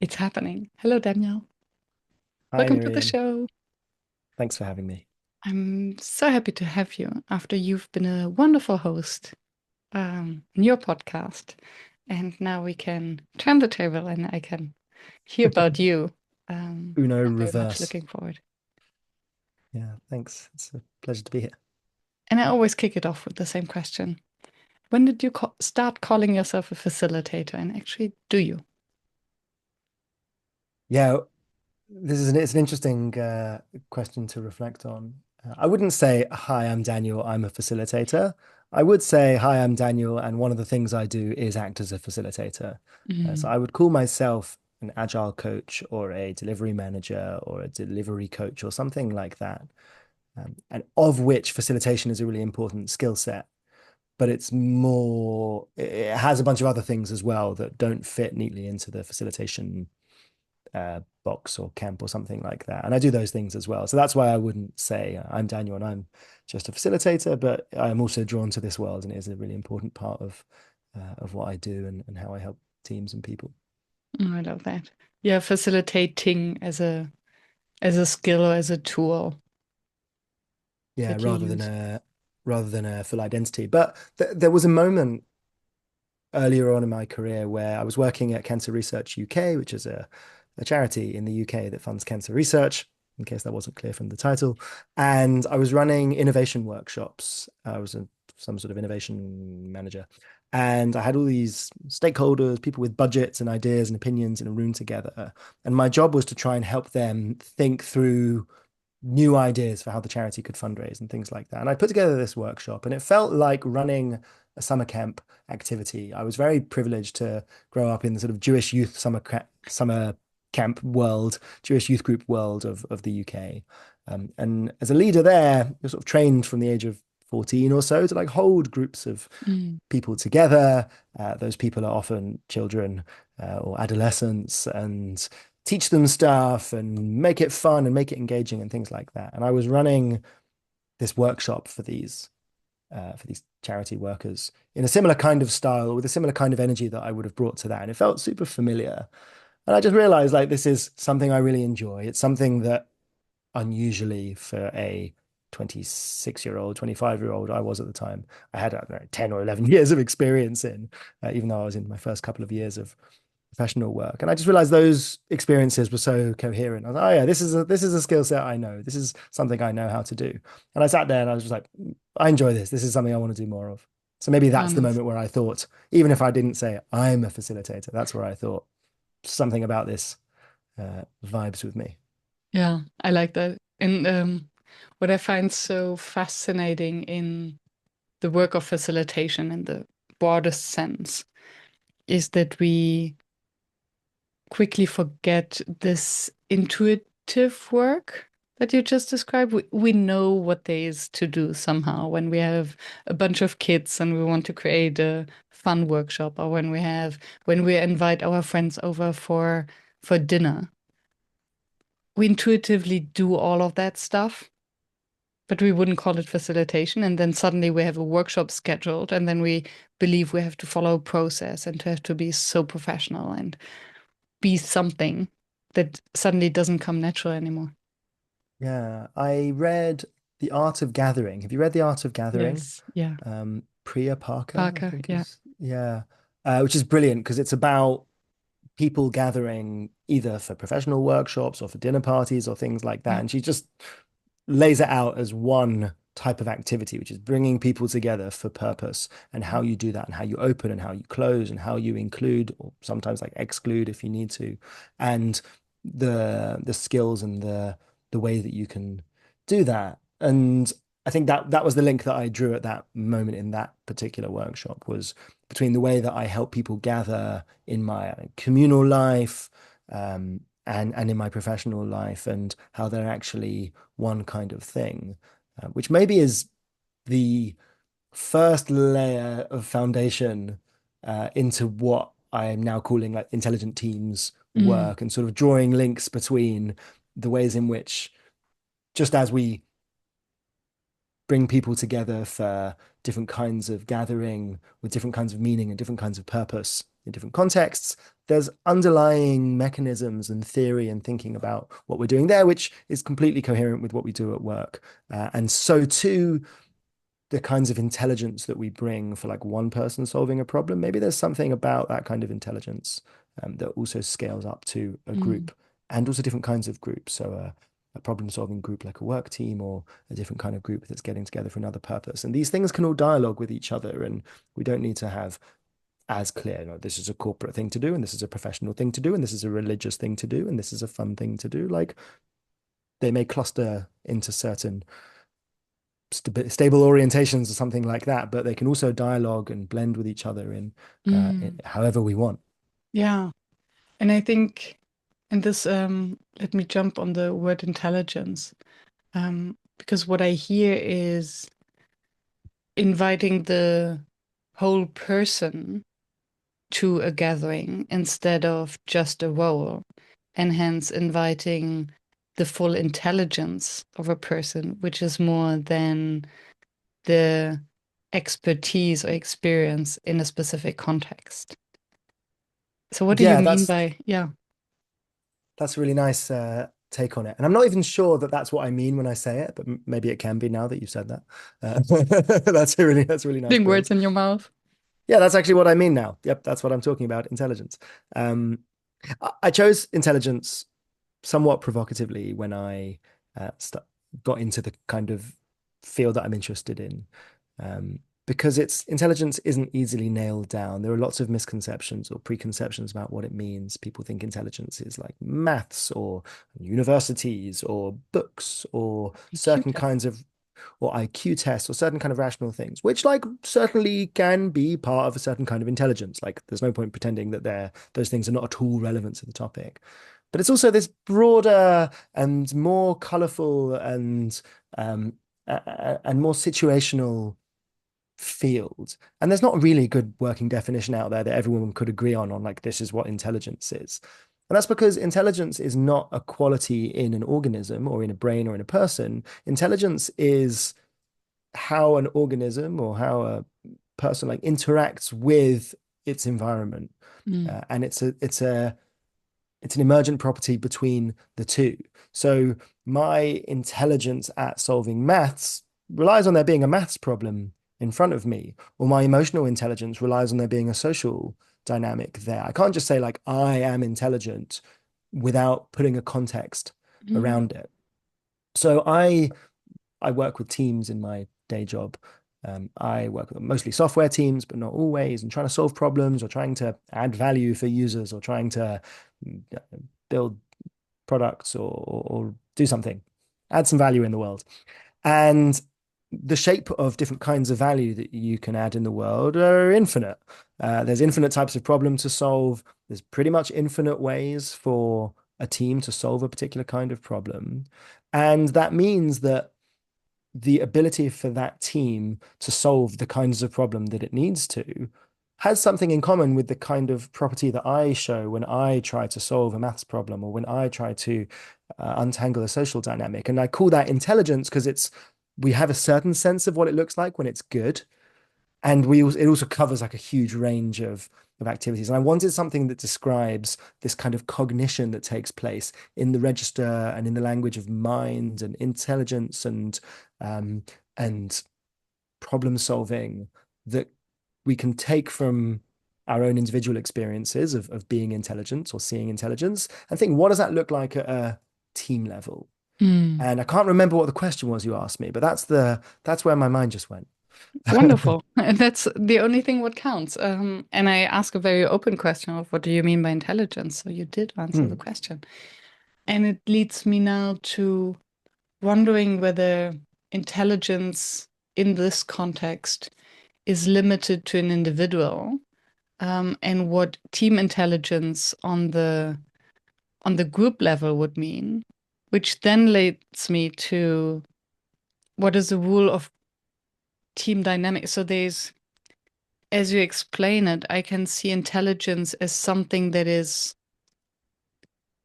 It's happening. Hello, Daniel. Hi, Welcome to the Miriam. show. Thanks for having me. I'm so happy to have you after you've been a wonderful host in your podcast. And now we can turn the table and I can hear about you. Uno I'm very much reverse. looking forward. Yeah, thanks. It's a pleasure to be here. And I always kick it off with the same question. When did you start calling yourself a facilitator? And actually, do you? Yeah, it's an interesting question to reflect on. I wouldn't say, "Hi, I'm Daniel. I'm a facilitator." I would say, "Hi, I'm Daniel, and one of the things I do is act as a facilitator." So Mm, I would call myself an agile coach or a delivery manager or a delivery coach or something like that. And of which facilitation is a really important skill set. But it's more, it has a bunch of other things as well that don't fit neatly into the facilitation box or camp or something like that. And I do those things as well. So that's why I wouldn't say I'm Daniel and I'm just a facilitator, but I'm also drawn to this world and it is a really important part of what I do and how I help teams and people. I love that. Yeah, facilitating as a skill or as a tool Yeah, that you use. rather than a full identity. But there was a moment earlier on in my career where I was working at Cancer Research UK, which is a charity in the UK that funds cancer research, in case that wasn't clear from the title. And I was running innovation workshops. I was some sort of innovation manager. And I had all these stakeholders, people with budgets and ideas and opinions in a room together. And my job was to try and help them think through new ideas for how the charity could fundraise and things like that. And I put together this workshop, and it felt like running a summer camp activity. I was very privileged to grow up in the sort of Jewish youth summer camp world, Jewish youth group world of the UK. And as a leader there, you're sort of trained from the age of 14 or so to like hold groups of Mm. people together. Those people are often children or adolescents, and teach them stuff and make it fun and make it engaging and things like that. And I was running this workshop for these charity workers in a similar kind of style with a similar kind of energy that I would have brought to that. And it felt super familiar. And I just realized like this is something I really enjoy. It's something that unusually for a 26-year-old, 25-year-old I was at the time. I had, I don't know, 10 or 11 years of experience in, even though I was in my first couple of years of professional work. And I just realized those experiences were so coherent. I was like, oh yeah, this is a skill set I know. This is something I know how to do. And I sat there and I was just like, I enjoy this. This is something I want to do more of. So maybe Oh, that's the nice. moment where I thought, even if I didn't say I'm a facilitator, that's where I thought something about this vibes with me. Yeah, I like that. And what I find so fascinating in the work of facilitation in the broadest sense is that we quickly forget this intuitive work that you just described. We know what there is to do somehow when we have a bunch of kids and we want to create a fun workshop, or when we invite our friends over for dinner. We intuitively do all of that stuff, but we wouldn't call it facilitation. And then suddenly we have a workshop scheduled, and then we believe we have to follow a process and to have to be so professional and be something that suddenly doesn't come natural anymore. Yeah, I read The Art of Gathering. Have you read The Art of Gathering? Yes. Yeah. Priya Parker, I Parker. think Yeah. is, yeah, which is brilliant because it's about people gathering either for professional workshops or for dinner parties or things like that. Yeah. And she just lays it out as one type of activity, which is bringing people together for purpose and how you do that and how you open and how you close and how you include or sometimes like exclude if you need to, and the skills and the way that you can do that. And I think that that was the link that I drew at that moment in that particular workshop was between the way that I help people gather in my communal life, and in my professional life, and how they're actually one kind of thing, which maybe is the first layer of foundation into what I am now calling like intelligent teams Mm. work, and sort of drawing links between the ways in which, just as we bring people together for different kinds of gathering with different kinds of meaning and different kinds of purpose in different contexts, there's underlying mechanisms and theory and thinking about what we're doing there, which is completely coherent with what we do at work. And so too, the kinds of intelligence that we bring for like one person solving a problem, maybe there's something about that kind of intelligence that also scales up to a Mm. group and also different kinds of groups. So a problem solving group like a work team or a different kind of group that's getting together for another purpose. And these things can all dialogue with each other. And we don't need to have as clear, you know, this is a corporate thing to do, and this is a professional thing to do, and this is a religious thing to do, and this is a fun thing to do. Like they may cluster into certain stable orientations or something like that, but they can also dialogue and blend with each other in Mm. however we want. Yeah. And I think, and this, let me jump on the word intelligence, because what I hear is inviting the whole person to a gathering instead of just a role, and hence inviting the full intelligence of a person, which is more than the expertise or experience in a specific context. So, what do you Yeah, mean that's by, yeah, that's a really nice take on it. And I'm not even sure that that's what I mean when I say it, but maybe it can be now that you've said that. That's a really nice putting words praise. in your mouth? Yeah, that's actually what I mean now. Yep, that's what I'm talking about, intelligence. Um, I chose intelligence somewhat provocatively when I st got into the kind of field that I'm interested in, because its intelligence isn't easily nailed down. There are lots of misconceptions or preconceptions about what it means. People think intelligence is like maths or universities or books or IQ certain test. kinds of or IQ tests or certain kind of rational things, which like certainly can be part of a certain kind of intelligence. Like there's no point pretending that those things are not at all relevant to the topic. But it's also this broader and more colorful um, and more situational field. And there's not really a good working definition out there that everyone could agree on like this is what intelligence is. And that's because intelligence is not a quality in an organism or in a brain or in a person. Intelligence is how an organism or how a person like interacts with its environment. Mm. And it's an emergent property between the two. So my intelligence at solving maths relies on there being a maths problem in front of me, or my emotional intelligence relies on there being a social dynamic there. I can't just say like I am intelligent without putting a context Mm. around it. So I work with teams in my day job. I work with mostly software teams, but not always, and trying to solve problems or trying to add value for users or trying to build products or do something, add some value in the world. And the shape of different kinds of value that you can add in the world are infinite. There's infinite types of problem to solve. There's pretty much infinite ways for a team to solve a particular kind of problem. And that means that the ability for that team to solve the kinds of problem that it needs to has something in common with the kind of property that I show when I try to solve a maths problem or when I try to untangle a social dynamic. And I call that intelligence because we have a certain sense of what it looks like when it's good, and it also covers like a huge range of activities. And I wanted something that describes this kind of cognition that takes place in the register and in the language of mind and intelligence um, and problem solving that we can take from our own individual experiences of being intelligent or seeing intelligence and think, what does that look like at a team level? Mm. And I can't remember what the question was you asked me, but that's where my mind just went. Wonderful. And that's the only thing what counts. And I ask a very open question of what do you mean by intelligence? So you did answer the Hmm. question. And it leads me now to wondering whether intelligence in this context is limited to an individual, and what team intelligence on the group level would mean, which then leads me to what is the rule of team dynamics. So there's, as you explain it, I can see intelligence as something that is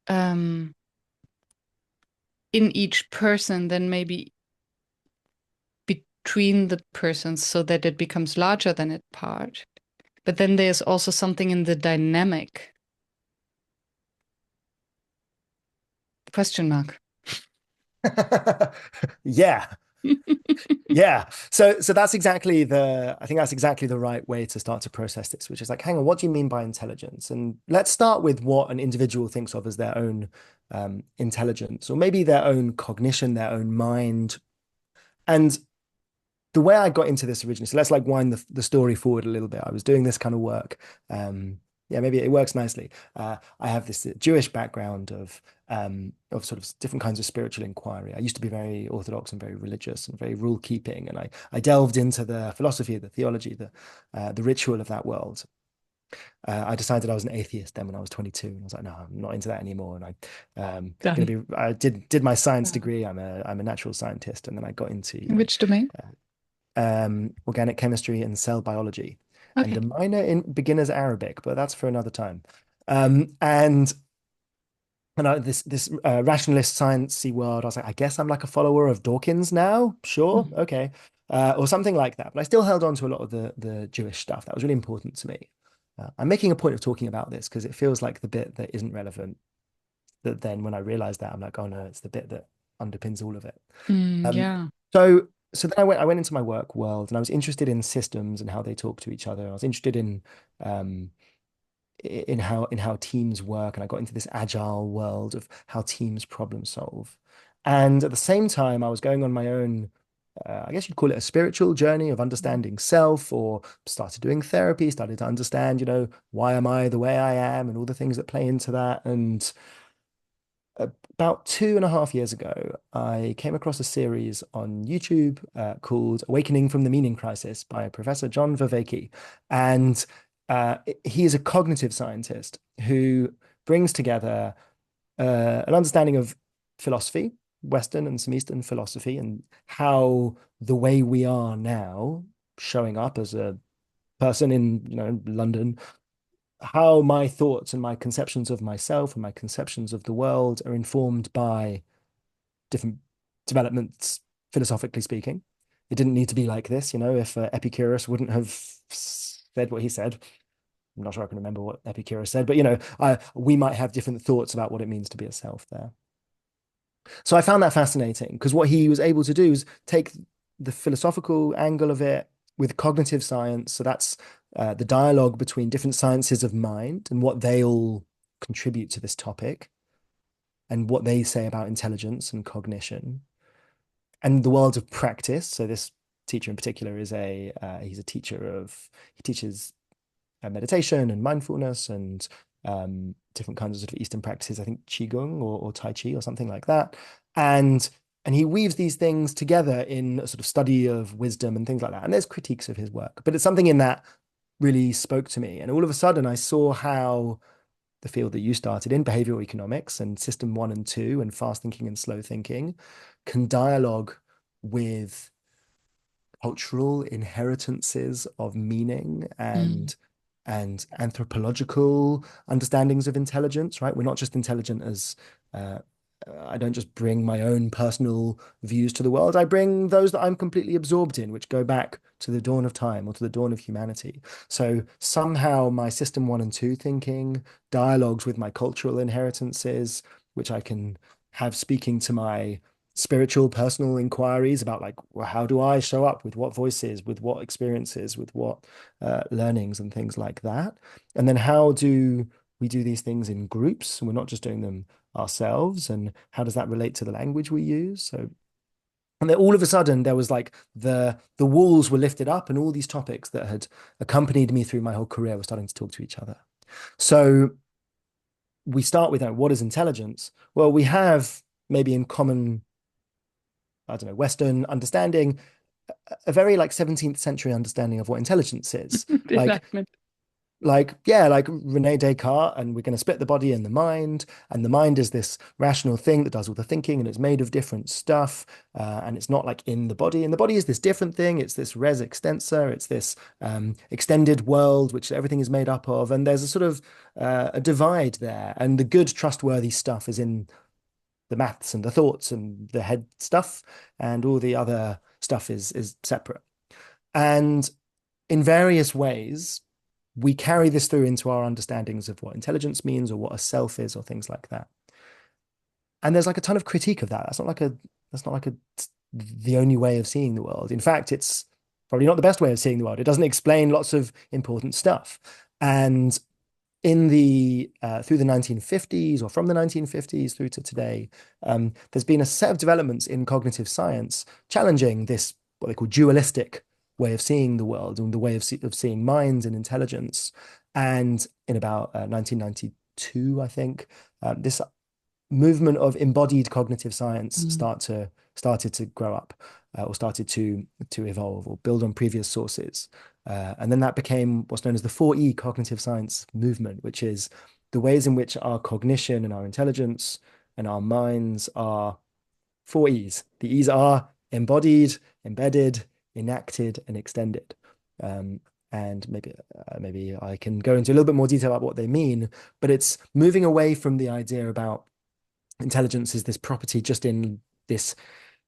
um, in each person, then maybe between the persons, so that it becomes larger than its part. But then there's also something in the dynamic question mark. Yeah. Yeah. So that's exactly I think that's exactly the right way to start to process this, which is like, hang on, what do you mean by intelligence? And let's start with what an individual thinks of as their own intelligence, or maybe their own cognition, their own mind. And the way I got into this originally, so let's like wind the story forward a little bit. I was doing this kind of work. Yeah, maybe it works nicely. I have this Jewish background of sort of different kinds of spiritual inquiry. I used to be very orthodox and very religious and very rule keeping, and I delved into the philosophy, the theology, the ritual of that world. I decided I was an atheist then when I was 22, and I was like, no, I'm not into that anymore. And Done. I did my science degree. I'm a natural scientist, and then I got into In which domain? organic chemistry and cell biology, and Okay. a minor in beginner's Arabic, but that's for another time. Um, and this rationalist sciencey world, I was like, I guess I'm like a follower of Dawkins now. Sure, Mhm. okay, or something like that. But I still held on to a lot of the Jewish stuff. That was really important to me. I'm making a point of talking about this because it feels like the bit that isn't relevant. That then when I realized that, I'm like, oh no, it's the bit that underpins all of it. Um, Yeah. so so then I went into my work world and I was interested in systems and how they talk to each other. I was interested um, in how teams work, and I got into this agile world of how teams problem solve. And at the same time, I was going on my own, I guess you'd call it a spiritual journey of understanding self, or started doing therapy, started to understand, why am I the way I am, and all the things that play into that. And about 2.5 years ago, I came across a series on YouTube called Awakening from the Meaning Crisis by Professor John Vervaeke. And he is a cognitive scientist who brings together an understanding of philosophy, Western and some Eastern philosophy, and how the way we are now, showing up as a person in, London, how my thoughts and my conceptions of myself and my conceptions of the world are informed by different developments, philosophically speaking. It didn't need to be like this, if Epicurus wouldn't have said what he said. I'm not sure I can remember what Epicurus said, but we might have different thoughts about what it means to be a self there. So I found that fascinating because what he was able to do is take the philosophical angle of it with cognitive science. So that's the dialogue between different sciences of mind and what they all contribute to this topic and what they say about intelligence and cognition and the world of practice. So this teacher in particular he's a teacher he teaches meditation and mindfulness and different kinds of sort of Eastern practices. I think Qigong or Tai Chi or something like that. And and he weaves these things together in a sort of study of wisdom and things like that. And there's critiques of his work, but it's something in that really spoke to me. And all of a sudden, I saw how the field that you started in, behavioral economics and system 1 and 2 and fast thinking and slow thinking, can dialogue with cultural inheritances of meaning Mm. and anthropological understandings of intelligence, right? We're not just intelligent as uh, I don't just bring my own personal views to the world. I bring those that I'm completely absorbed in, which go back to the dawn of time or to the dawn of humanity. So somehow my system 1 and 2 thinking dialogues with my cultural inheritances, which I can have speaking to my spiritual personal inquiries about like, well, how do I show up with what voices, with what experiences, with what learnings and things like that. And then how do we do these things in groups? And we're not just doing them ourselves. And how does that relate to the language we use? So, and then all of a sudden there was like the walls were lifted up and all these topics that had accompanied me through my whole career were starting to talk to each other. So we start with what is intelligence? Well, we have maybe in common, I don't know, Western understanding, a very like 17th century understanding of what intelligence is. The Like, alignment. yeah, like Rene Descartes, and we're going to split the body and the mind is this rational thing that does all the thinking, and it's made of different stuff, and it's not like in the body. And the body is this different thing. It's this res extensa. It's this extended world, which everything is made up of. And there's a sort of a divide there. And the good, trustworthy stuff is in the maths and the thoughts and the head stuff, and all the other stuff is separate. And in various ways, we carry this through into our understandings of what intelligence means or what a self is or things like that. And there's like a ton of critique of that. That's not like a the only way of seeing the world. In fact, it's probably not the best way of seeing the world. It doesn't explain lots of important stuff. And in the through the 1950s or from the 1950s through to today, there's been a set of developments in cognitive science challenging this what they call dualistic way of seeing the world and the way of seeing minds and intelligence. And in about 1992, I think, this movement of embodied cognitive science Mm. started to grow up or started to evolve or build on previous sources. And then that became what's known as the 4E cognitive science movement, which is the ways in which our cognition and our intelligence and our minds are 4Es. The E's are embodied, embedded, enacted, and extended. Um, and maybe I can go into a little bit more detail about what they mean, but it's moving away from the idea about intelligence is this property just in this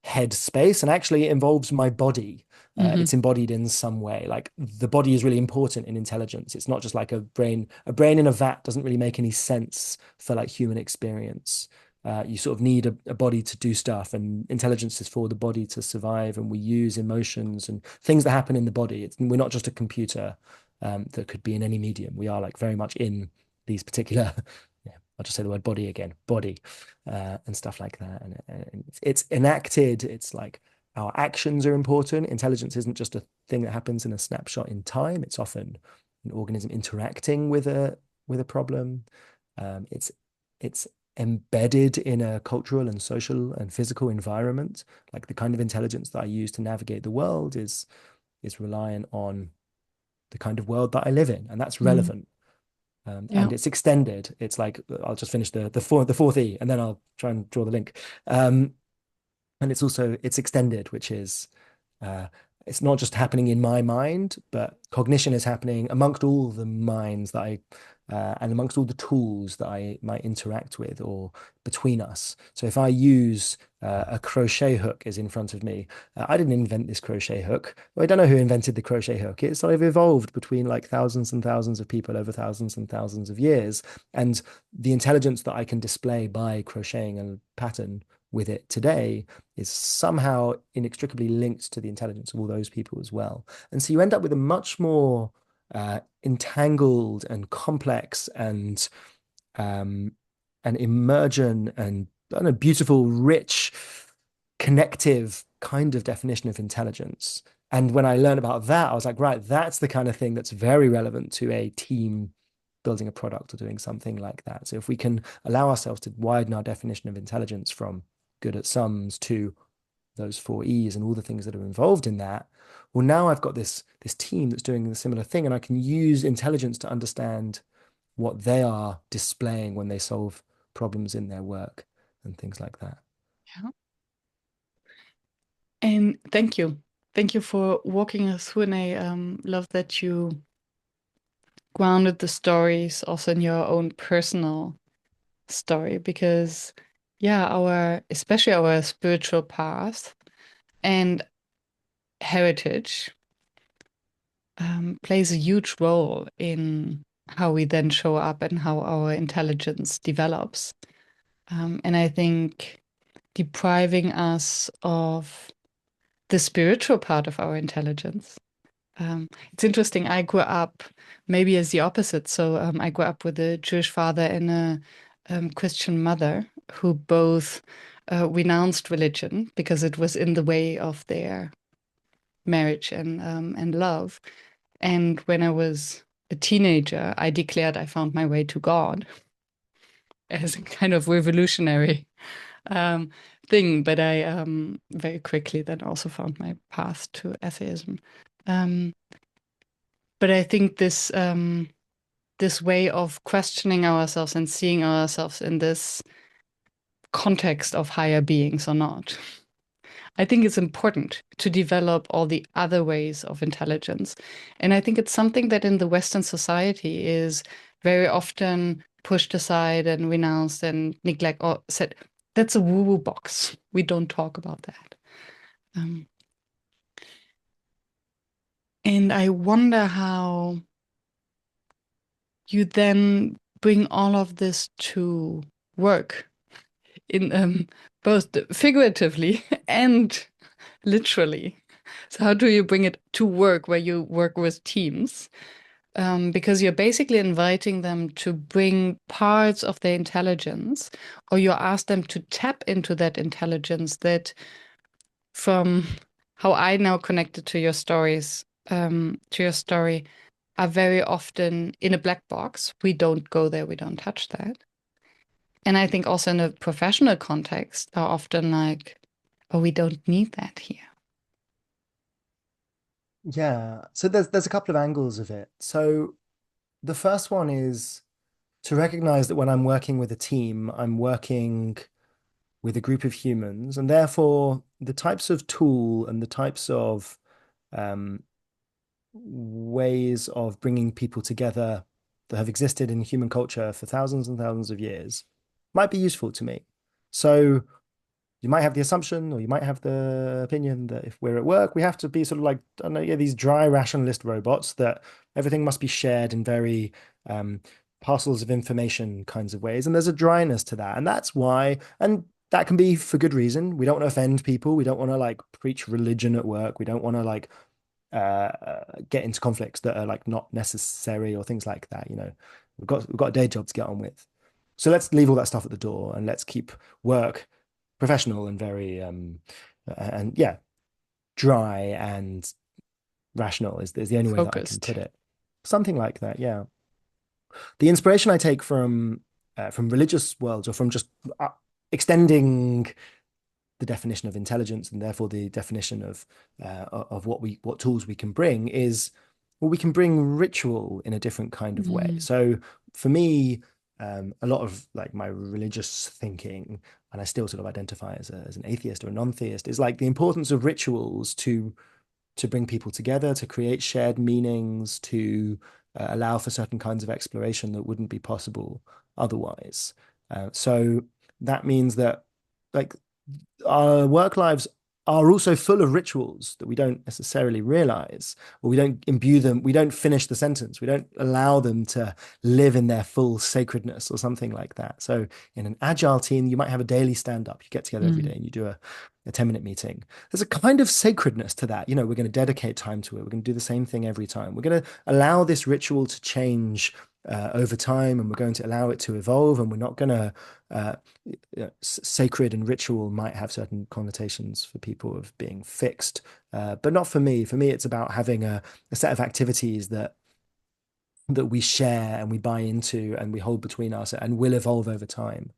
head space and actually it involves my body. Hmm. It's embodied in some way. Like the body is really important in intelligence. It's not just like a brain. A brain in a vat doesn't really make any sense for like human experience. You sort of need a body to do stuff, and intelligence is for the body to survive. And we use emotions and things that happen in the body. We're not just a computer that could be in any medium. We are like very much in these particular. Yeah, I'll just say the word body again, body, and stuff like that. And it's enacted. It's like our actions are important. Intelligence isn't just a thing that happens in a snapshot in time. It's often an organism interacting with a problem. It's embedded in a cultural and social and physical environment. Like the kind of intelligence that I use to navigate the world is reliant on the kind of world that I live in, and that's Mm. relevant. Yeah. And it's extended. It's like I'll just finish the fourth E, and then I'll try and draw the link. And it's extended, which is uh, it's not just happening in my mind, but cognition is happening amongst all the minds that I and amongst all the tools that I might interact with or between us. So if I use a crochet hook is in front of me, I didn't invent this crochet hook. Well, I don't know who invented the crochet hook. It's sort of evolved between like thousands and thousands of people over thousands and thousands of years. And the intelligence that I can display by crocheting a pattern with it today is somehow inextricably linked to the intelligence of all those people as well. And so you end up with a much more entangled and complex um, and emergent and I don't know, beautiful, rich, connective kind of definition of intelligence. And when I learned about that, I was like, right, that's the kind of thing that's very relevant to a team building a product or doing something like that. So if we can allow ourselves to widen our definition of intelligence from good at sums to those 4Es and all the things that are involved in that, well, now I've got this team that's doing a similar thing, and I can use intelligence to understand what they are displaying when they solve problems in their work and things like that. Yeah. And thank you. Thank you for walking us through. And I love that you grounded the stories also in your own personal story because, yeah, especially our spiritual past and heritage plays a huge role in how we then show up and how our intelligence develops. And I think depriving us of the spiritual part of our intelligence. It's interesting. I grew up maybe as the opposite. So I grew up with a Jewish father and a Christian mother who both renounced religion because it was in the way of their marriage and love. And when I was a teenager, I declared I found my way to God as a kind of revolutionary um, thing. But I very quickly then also found my path to atheism. Um, but I think this way of questioning ourselves and seeing ourselves in this context of higher beings or not. I think it's important to develop all the other ways of intelligence. And I think it's something that in the Western society is very often pushed aside and renounced and neglect or said, that's a woo-woo box. We don't talk about that. Um, and I wonder how you then bring all of this to work in both figuratively and literally. So how do you bring it to work where you work with teams? Because you're basically inviting them to bring parts of their intelligence, or you ask them to tap into that intelligence that, from how I now connected to your stories, to your story, are very often in a black box. We don't go there, we don't touch that. And I think also in a professional context are often like, oh, we don't need that here. Yeah. So there's a couple of angles of it. So the first one is to recognize that when I'm working with a team, I'm working with a group of humans, and therefore the types of tool and the types of um, ways of bringing people together that have existed in human culture for thousands and thousands of years might be useful to me. So you might have the assumption or you might have the opinion that if we're at work, we have to be sort of like, I don't know, yeah, these dry rationalist robots that everything must be shared in very um, parcels of information kinds of ways. And there's a dryness to that. And that's why, and that can be for good reason. We don't want to offend people. We don't want to like preach religion at work. We don't want to like get into conflicts that are like not necessary or things like that. You know, we've got a day job to get on with. So let's leave all that stuff at the door and let's keep work professional and very and yeah, dry and rational is the only way that I can Focused. put it. Something like that, yeah. The inspiration I take from religious worlds or from just extending the definition of intelligence and therefore the definition of what tools we can bring is, well, we can bring ritual in a different kind of way. Mm. So for me, a lot of like my religious thinking, and I still sort of identify as an atheist or a non-theist, is like the importance of rituals to bring people together, to create shared meanings, to allow for certain kinds of exploration that wouldn't be possible otherwise. So that means that like our work lives are also full of rituals that we don't necessarily realize, or we don't imbue them, we don't finish the sentence, we don't allow them to live in their full sacredness or something like that. So in an agile team, you might have a daily stand-up, you get together every day Mm. and you do a 10-minute meeting. There's a kind of sacredness to that. You know, we're going to dedicate time to it. We're going to do the same thing every time. We're going to allow this ritual to change over time, and we're going to allow it to evolve, and we're not going to sacred and ritual might have certain connotations for people of being fixed, but not for me. For me, it's about having a set of activities that we share and we buy into and we hold between us and will evolve over time.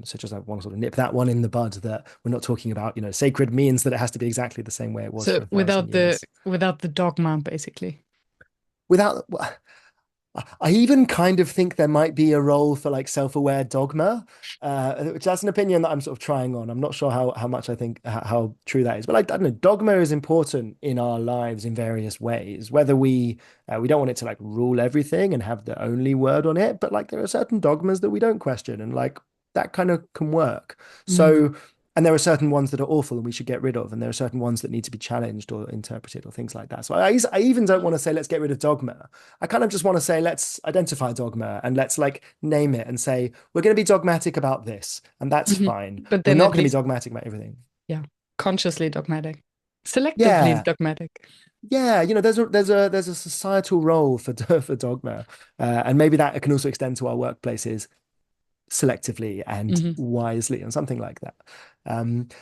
So just I want to sort of nip that one in the bud that we're not talking about, you know, sacred means that it has to be exactly the same way it was So for 1,000 years. without the dogma, basically. Without, I even kind of think there might be a role for like self-aware dogma, which that's an opinion that I'm sort of trying on. I'm not sure how much I think how true that is, but like I don't know, dogma is important in our lives in various ways. Whether we don't want it to like rule everything and have the only word on it, but like there are certain dogmas that we don't question, and like that kind of can work. Mm. So. And there are certain ones that are awful and we should get rid of, and there are certain ones that need to be challenged or interpreted or things like that. So I even don't want to say let's get rid of dogma. I kind of just want to say, let's identify dogma and let's like name it and say, we're going to be dogmatic about this, and that's Mhm. fine. But We're then not at going to be least, dogmatic about everything. yeah, consciously dogmatic, selectively Yeah. dogmatic. Yeah, you know, there's a societal role for for dogma, and maybe that can also extend to our workplaces selectively and Hmm. wisely, and something like that.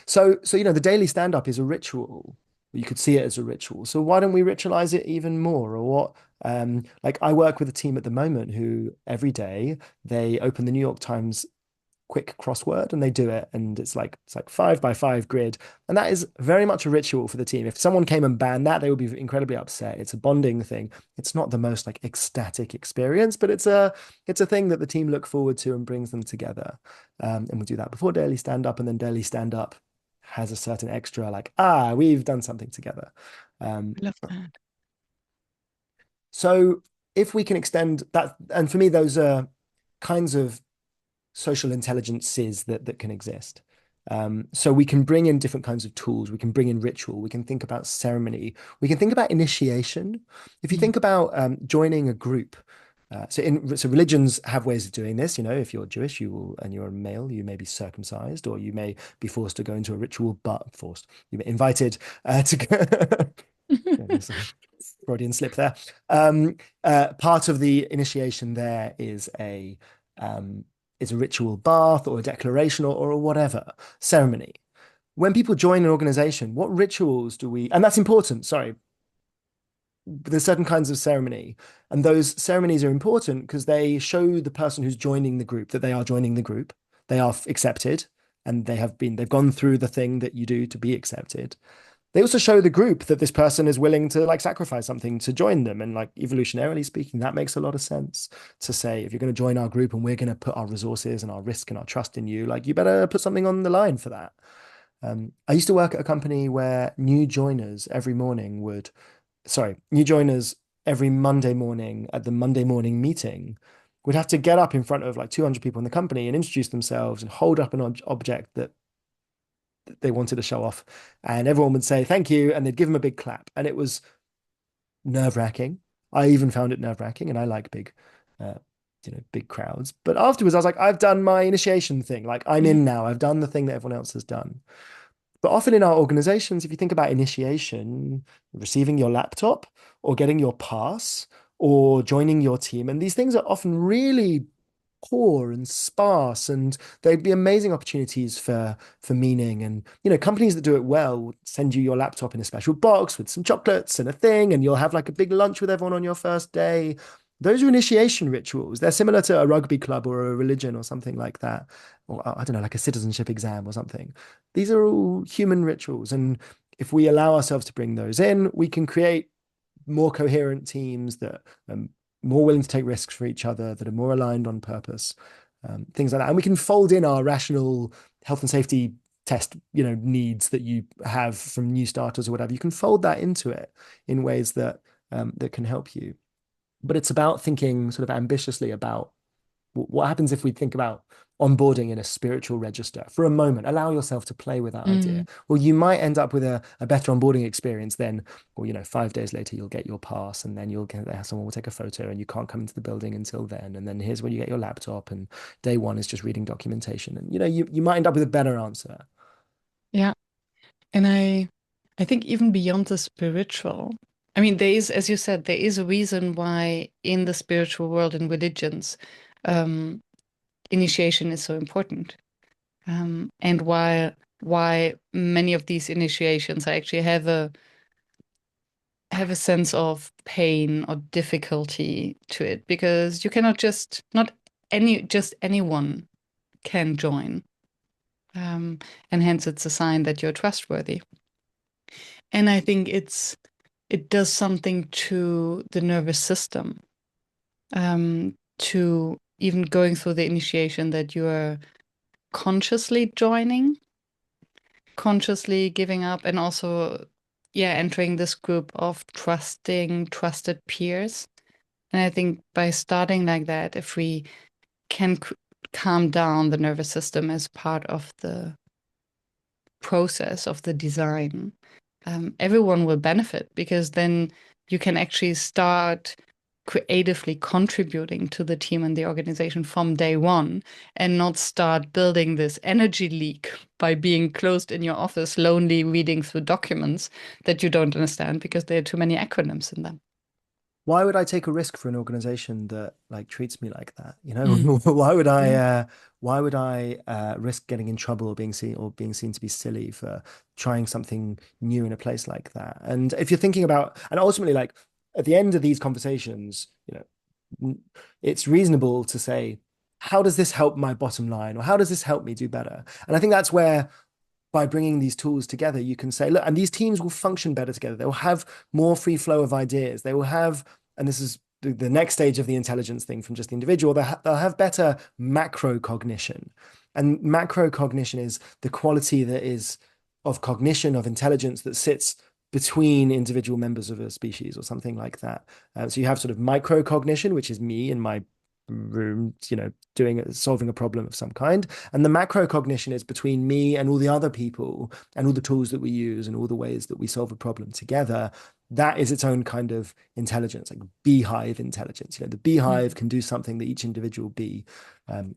So you know, the daily stand-up is a ritual. You could see it as a ritual. So why don't we ritualize it even more? Or what? Like I work with a team at the moment who every day they open the New York Times quick crossword and they do it, and it's like 5 by 5 grid, and that is very much a ritual for the team. If someone came and banned that, they would be incredibly upset. It's a bonding thing. It's not the most like ecstatic experience, but it's a thing that the team look forward to and brings them together. And we do that before daily stand up, and then daily stand up has a certain extra like, we've done something together. um, I love that. so if we can extend that, and for me those are kinds of social intelligences that can exist. So we can bring in different kinds of tools. We can bring in ritual. We can think about ceremony. We can think about initiation. If you Mm. think about joining a group, So religions have ways of doing this. If you're Jewish, you will, and you're a male, you may be circumcised, or you may be forced to go into a ritual, but forced, you may invited to go. Yeah, there's a Freudian slip there. Part of the initiation there is a ritual bath or a declaration or a whatever ceremony. When people join an organization, what rituals do we, and that's important, sorry, there's certain kinds of ceremony, and those ceremonies are important because they show the person who's joining the group that they are joining the group, they are accepted, and they've gone through the thing that you do to be accepted. They also show the group that this person is willing to like sacrifice something to join them. And like evolutionarily speaking, that makes a lot of sense to say, if you're going to join our group and we're going to put our resources and our risk and our trust in you, like you better put something on the line for that. I used to work at a company where new joiners every Monday morning at the Monday morning meeting would have to get up in front of like 200 people in the company and introduce themselves and hold up an object that they wanted to show off. And everyone would say thank you, and they'd give them a big clap. And it was nerve-wracking. I even found it nerve-wracking, and I like uh, big crowds. But afterwards, I was like, I've done my initiation thing. Like I'm Yeah. in now. I've done the thing that everyone else has done. But often in our organizations, if you think about initiation, receiving your laptop or getting your pass or joining your team, and these things are often really poor and sparse, and they'd be amazing opportunities for meaning. And companies that do it well will send you your laptop in a special box with some chocolates and a thing, and you'll have like a big lunch with everyone on your first day. Those are initiation rituals. They're similar to a rugby club or a religion or something like that, or I don't know, like a citizenship exam or something. These are all human rituals, and if we allow ourselves to bring those in, we can create more coherent teams that are more willing to take risks for each other, that are more aligned on purpose, things like that. And we can fold in our rational health and safety test, needs that you have from new starters or whatever. You can fold that into it in ways that can help you. But it's about thinking sort of ambitiously about what happens if we think about onboarding in a spiritual register for a moment. Allow yourself to play with that idea. Mm. Well, you might end up with a better onboarding experience then, or 5 days later you'll get your pass, and then someone will take a photo, and you can't come into the building until then. And then here's when you get your laptop, and day one is just reading documentation. And you might end up with a better answer. Yeah. And I think even beyond the spiritual, I mean, there is, as you said, there is a reason why in the spiritual world and religions, um, initiation is so important. And why many of these initiations I actually have a sense of pain or difficulty to it, because you cannot not just anyone can join. And hence it's a sign that you're trustworthy. And I think it does something to the nervous system, to even going through the initiation, that you are consciously joining, consciously giving up, and also, yeah, entering this group of trusted peers. And I think by starting like that, if we can calm down the nervous system as part of the process of the design, everyone will benefit, because then you can actually start creatively contributing to the team and the organization from day one, and not start building this energy leak by being closed in your office, lonely, reading through documents that you don't understand because there are too many acronyms in them. Why would I take a risk for an organization that like treats me like that? Mm. Why would I Yeah. risk getting in trouble or being seen to be silly for trying something new in a place like that? And if you're thinking about, and ultimately, like at the end of these conversations, it's reasonable to say, how does this help my bottom line, or how does this help me do better? And I think that's where, by bringing these tools together, you can say, look, and these teams will function better together. They will have more free flow of ideas. They will have, and this is the next stage of the intelligence thing from just the individual, they'll have better macro cognition. And macro cognition is the quality that is of cognition, of intelligence that sits between individual members of a species or something like that. So you have sort of micro cognition, which is me and my room, solving a problem of some kind. And the macro cognition is between me and all the other people and all the tools that we use and all the ways that we solve a problem together. That is its own kind of intelligence, like beehive intelligence. The beehive Mhm. can do something that each individual bee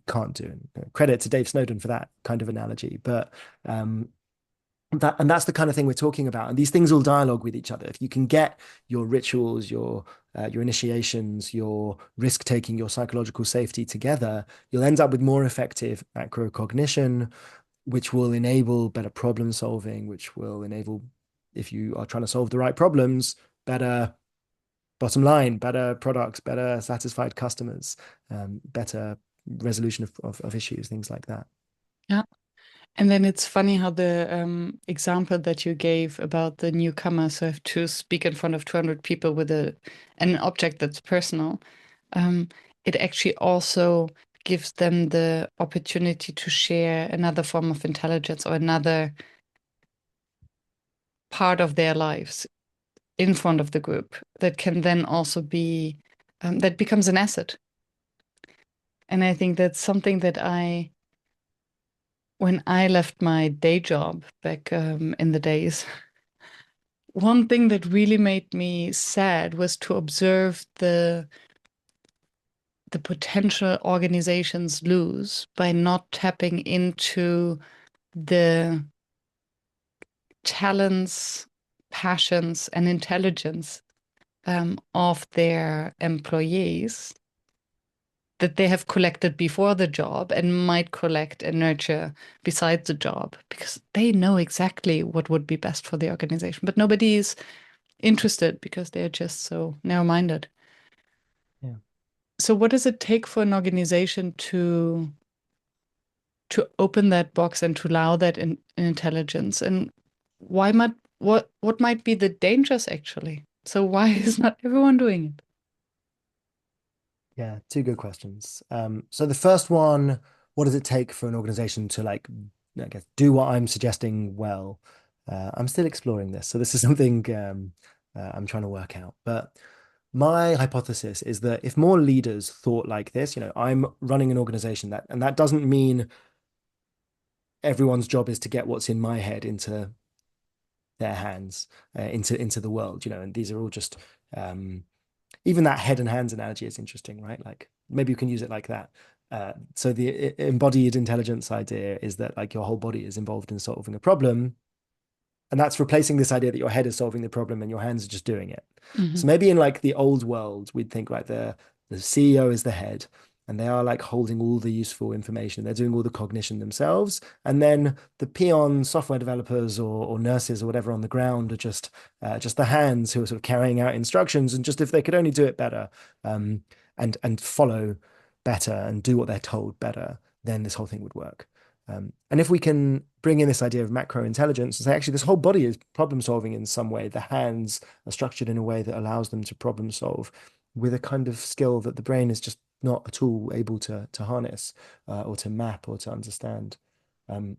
can't do. And credit to Dave Snowden for that kind of analogy. But that's the kind of thing we're talking about. And these things all dialogue with each other. If you can get your rituals, your initiations, your risk taking, your psychological safety together, you'll end up with more effective macro cognition, which will enable better problem solving, which will enable, if you are trying to solve the right problems, better bottom line, better products, better satisfied customers, better resolution of issues, things like that. Yeah. And then it's funny how the example that you gave about the newcomers who have to speak in front of 200 people with an object that's personal, um, it actually also gives them the opportunity to share another form of intelligence or another part of their lives in front of the group that can then also be, that becomes an asset. And I think that's something that when I left my day job back in the days, one thing that really made me sad was to observe the potential organizations lose by not tapping into the talents, passions, and intelligence of their employees that they have collected before the job and might collect and nurture besides the job because they know exactly what would be best for the organization. But nobody is interested because they're just so narrow-minded. Yeah. So what does it take for an organization to open that box and to allow that intelligence? And why might what might be the dangers actually? So why is not everyone doing it? Yeah, two good questions. So the first one, what does it take for an organization to like, I guess, do what I'm suggesting well? I'm still exploring this, so this is something I'm trying to work out. But my hypothesis is that if more leaders thought like this, I'm running an organization and that doesn't mean everyone's job is to get what's in my head into their hands, into the world, and these are all just even that head and hands analogy is interesting, right? Like maybe you can use it like that. So the embodied intelligence idea is that like your whole body is involved in solving a problem, and that's replacing this idea that your head is solving the problem and your hands are just doing it. Hmm. So maybe in like the old world, we'd think like the CEO is the head, and they are like holding all the useful information. They're doing all the cognition themselves, and then the peon software developers or nurses or whatever on the ground are just the hands who are sort of carrying out instructions. And just if they could only do it better, um, and follow better and do what they're told better, then this whole thing would work. And if we can bring in this idea of macro intelligence and say, actually, this whole body is problem solving in some way, the hands are structured in a way that allows them to problem solve with a kind of skill that the brain is just not at all able to harness or to map or to understand. Um,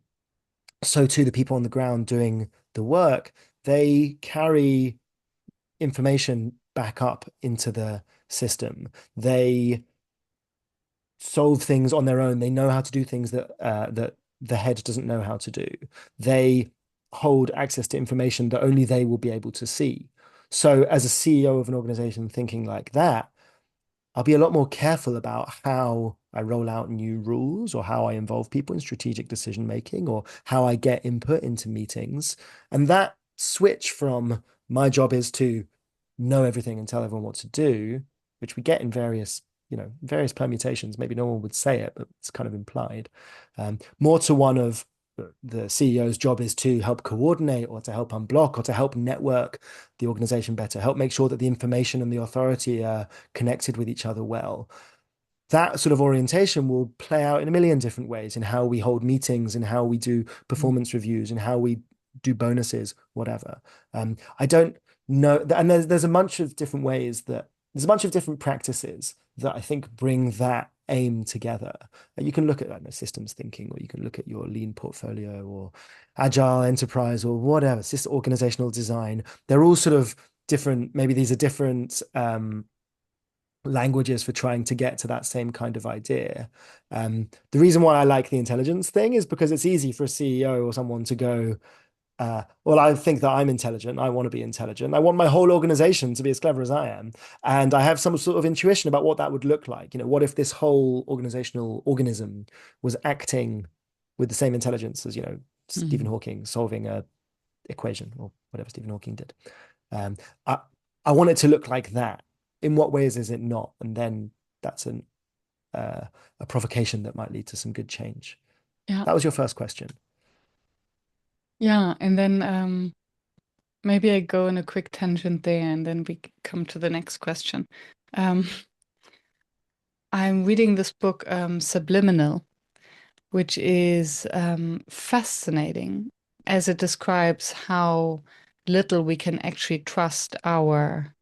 so too, the people on the ground doing the work, they carry information back up into the system. They solve things on their own. They know how to do things that the head doesn't know how to do. They hold access to information that only they will be able to see. So, as a CEO of an organization thinking like that, I'll be a lot more careful about how I roll out new rules or how I involve people in strategic decision making or how I get input into meetings. And that switch from my job is to know everything and tell everyone what to do, which we get in various permutations. Maybe no one would say it, but it's kind of implied. More to one of the CEO's job is to help coordinate or to help unblock or to help network the organization better, help make sure that the information and the authority are connected with each other well. That sort of orientation will play out in a million different ways in how we hold meetings, in how we do performance reviews, in how we do bonuses, whatever. I don't know, and there's a bunch of different ways that there's a bunch of different practices that I think bring that aim together. You can look at, I don't know, systems thinking, or you can look at your lean portfolio or agile enterprise or whatever, system organizational design. They're all sort of different. Maybe these are different languages for trying to get to that same kind of idea. The reason why I like the intelligence thing is because it's easy for a CEO or someone to go, well, I think that I'm intelligent. I want to be intelligent. I want my whole organization to be as clever as I am. And I have some sort of intuition about what that would look like. What if this whole organizational organism was acting with the same intelligence as, Stephen Mhm. Hawking solving a equation or whatever Stephen Hawking did. Um, I, I want it to look like that. In what ways is it not? And then that's uh, a provocation that might lead to some good change. Yeah. That was your first question. Yeah. And then maybe I go in a quick tangent there and then we come to the next question. Um, I'm reading this book, Subliminal, which is fascinating as it describes how little we can actually trust our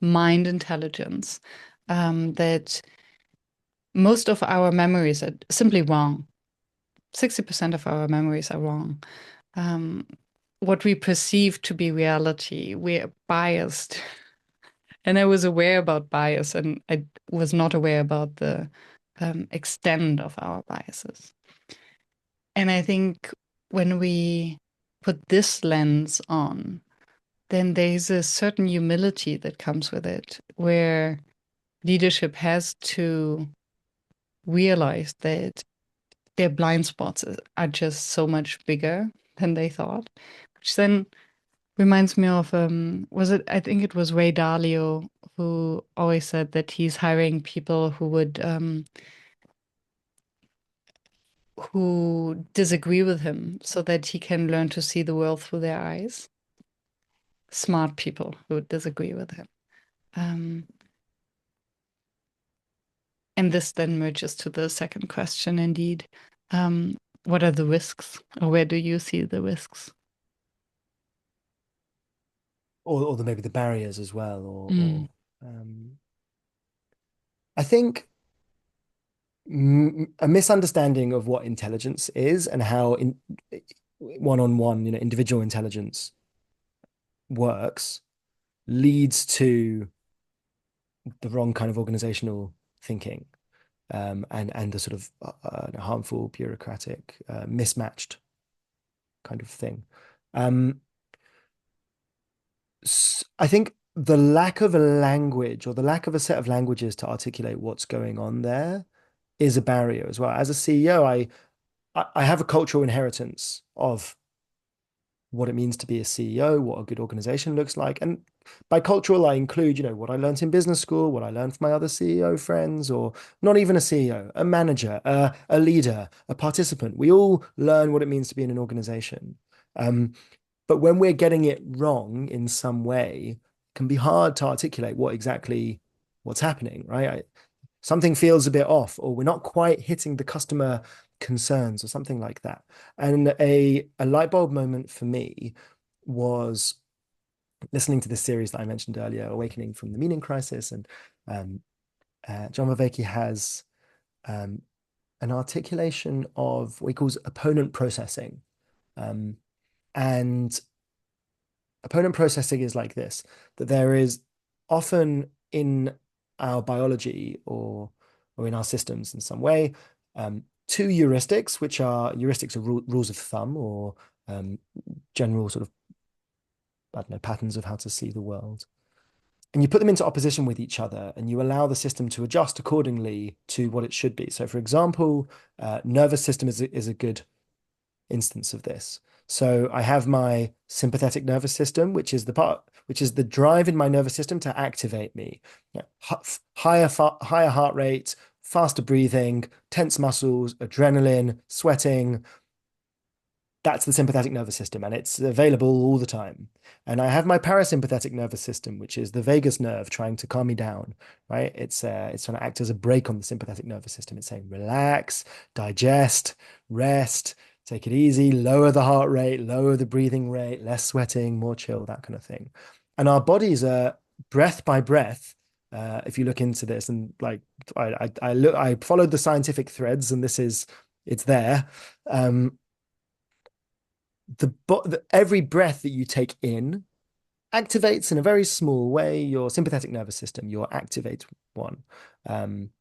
mind intelligence. That most of our memories are simply wrong. 60% of our memories are wrong. Um, what we perceive to be reality, we're biased. And I was aware about bias, and I was not aware about the extent of our biases. And I think when we put this lens on, then there's a certain humility that comes with it, where leadership has to realize that their blind spots are just so much bigger than they thought, which then reminds me of was it? I think it was Ray Dalio who always said that he's hiring people who disagree with him so that he can learn to see the world through their eyes. Smart people who disagree with him. Um, and this then merges to the second question, indeed. Um, what are the risks, or where do you see the risks? Or maybe the barriers as well, Mm, I think a misunderstanding of what intelligence is and how one-on-one, individual intelligence works leads to the wrong kind of organizational thinking, and the sort of harmful, bureaucratic, mismatched kind of thing. Um, I think the lack of a language or the lack of a set of languages to articulate what's going on there is a barrier as well. As a CEO, I have a cultural inheritance of what it means to be a CEO, what a good organization looks like. And by cultural, I include, what I learned in business school, what I learned from my other CEO friends, or not even a CEO, a manager, a leader, a participant. We all learn what it means to be in an organization. Um, but when we're getting it wrong in some way, it can be hard to articulate what's happening, right? Something feels a bit off, or we're not quite hitting the customer concerns or something like that. And a light bulb moment for me was listening to this series that I mentioned earlier, Awakening from the Meaning Crisis. And um, John Vervaeke has um, an articulation of what he calls opponent processing. Um, and opponent processing is like this, that there is often in our biology or in our systems in some way, two heuristics, which are heuristics of rules of thumb or general sort of, I don't know, patterns of how to see the world. And you put them into opposition with each other and you allow the system to adjust accordingly to what it should be. So, for example, nervous system is a good instance of this. So I have my sympathetic nervous system, which is the drive in my nervous system to activate me. Yeah, higher heart rate, faster breathing, tense muscles, adrenaline, sweating. That's the sympathetic nervous system, and it's available all the time. And I have my parasympathetic nervous system, which is the vagus nerve trying to calm me down, right? It's trying to act as a brake on the sympathetic nervous system. It's saying relax, digest, rest, take it easy, lower the heart rate, lower the breathing rate, less sweating, more chill, that kind of thing. And our bodies are breath by breath. If you look into this, and like I followed the scientific threads, and it's there. Um, every breath that you take in activates in a very small way your sympathetic nervous system, your activate one. Um,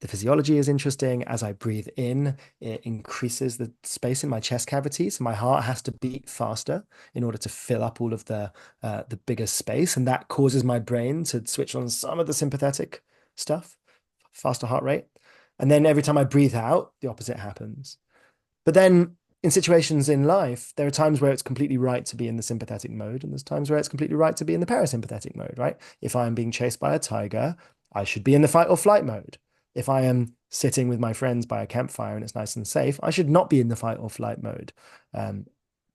the physiology is interesting. As I breathe in, it increases the space in my chest cavity, so my heart has to beat faster in order to fill up all of the bigger space, and that causes my brain to switch on some of the sympathetic stuff, faster heart rate. And then every time I breathe out, the opposite happens. But then in situations in life, there are times where it's completely right to be in the sympathetic mode, and there's times where it's completely right to be in the parasympathetic mode, right? If I'm being chased by a tiger, I should be in the fight or flight mode. If I am sitting with my friends by a campfire and it's nice and safe, I should not be in the fight or flight mode, um,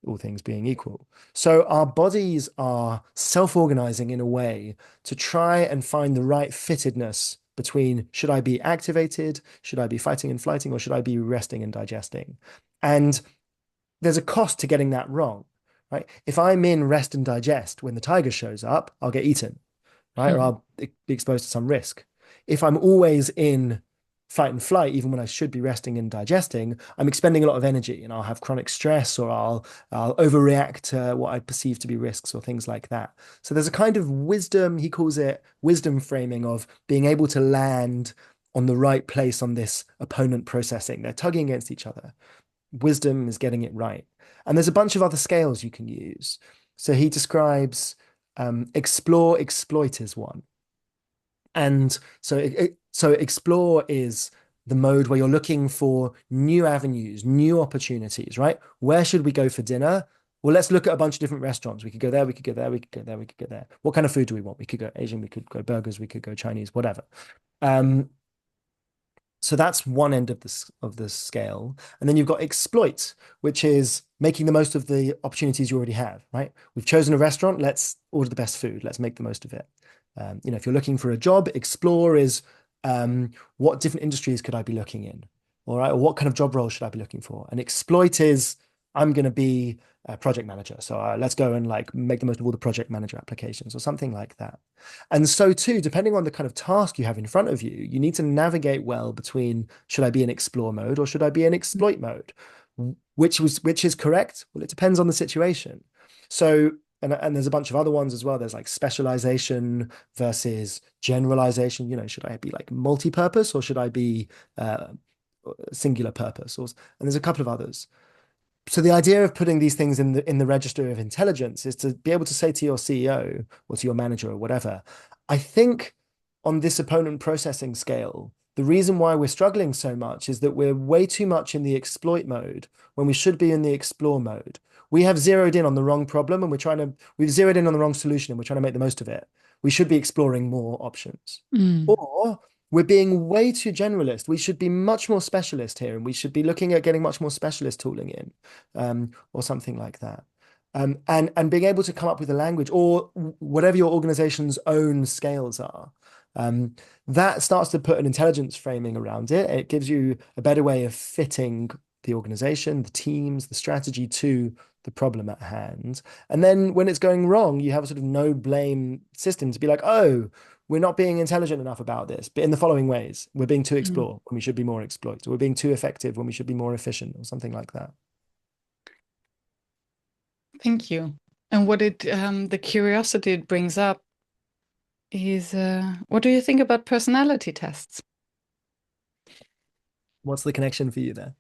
all things being equal. So our bodies are self-organizing in a way to try and find the right fittedness between should I be activated, should I be fighting and flighting, or should I be resting and digesting? And there's a cost to getting that wrong, right? If I'm in rest and digest when the tiger shows up, I'll get eaten, right? Or Hmm. I'll be exposed to some risk. If I'm always in fight and flight, even when I should be resting and digesting, I'm expending a lot of energy and I'll have chronic stress or I'll overreact to what I perceive to be risks or things like that. So there's a kind of wisdom, he calls it wisdom framing of being able to land on the right place on this opponent processing. They're tugging against each other. Wisdom is getting it right. And there's a bunch of other scales you can use. So he describes explore, exploit is one. And so explore is the mode where you're looking for new avenues, new opportunities, right? Where should we go for dinner? Well, let's look at a bunch of different restaurants. We could go there, we could go there, we could go there, we could go there. What kind of food do we want? We could go Asian, we could go burgers, we could go Chinese, whatever. Um, so that's one end of the scale. And then you've got exploit, which is making the most of the opportunities you already have, right? We've chosen a restaurant, let's order the best food, let's make the most of it. If you're looking for a job, explore is what different industries could I be looking in? All right, or what kind of job role should I be looking for? And exploit is I'm going to be a project manager. So let's go and like make the most of all the project manager applications or something like that. And so too, depending on the kind of task you have in front of you, you need to navigate well between should I be in explore mode or should I be in exploit mode? Which is correct? Well, it depends on the situation. So and there's a bunch of other ones as well. There's like specialization versus generalization. Should I be like multi-purpose or should I be singular purpose? And there's a couple of others. So the idea of putting these things in the register of intelligence is to be able to say to your CEO or to your manager or whatever, I think on this opponent processing scale, the reason why we're struggling so much is that we're way too much in the exploit mode when we should be in the explore mode. We have zeroed in on the wrong problem and we've zeroed in on the wrong solution and we're trying to make the most of it. We should be exploring more options. Mm. Or we're being way too generalist. We should be much more specialist here, and we should be looking at getting much more specialist tooling in, or something like that. And being able to come up with a language or whatever your organization's own scales are. Um, that starts to put an intelligence framing around it. It gives you a better way of fitting the organization, the teams, the strategy to the problem at hand. And then when it's going wrong, you have a sort of no blame system to be like, oh, we're not being intelligent enough about this, but in the following ways, we're being too Mm. explore when we should be more exploit, or we're being too effective when we should be more efficient, or something like that. Thank you. And the curiosity it brings up is, what do you think about personality tests? What's the connection for you there?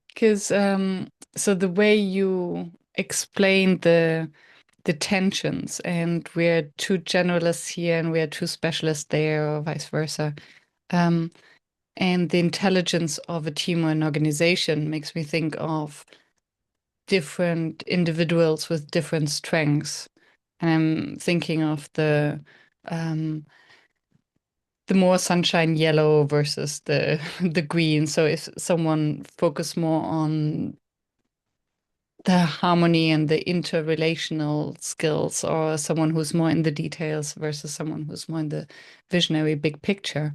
Because so the way you explain the tensions, and we're two generalists here and we're two specialists there, or vice versa, um, and the intelligence of a team or an organization makes me think of different individuals with different strengths. And I'm thinking of the more sunshine yellow versus the the green. So if someone focus more on the harmony and the interrelational skills, or someone who's more in the details versus someone who's more in the visionary big picture.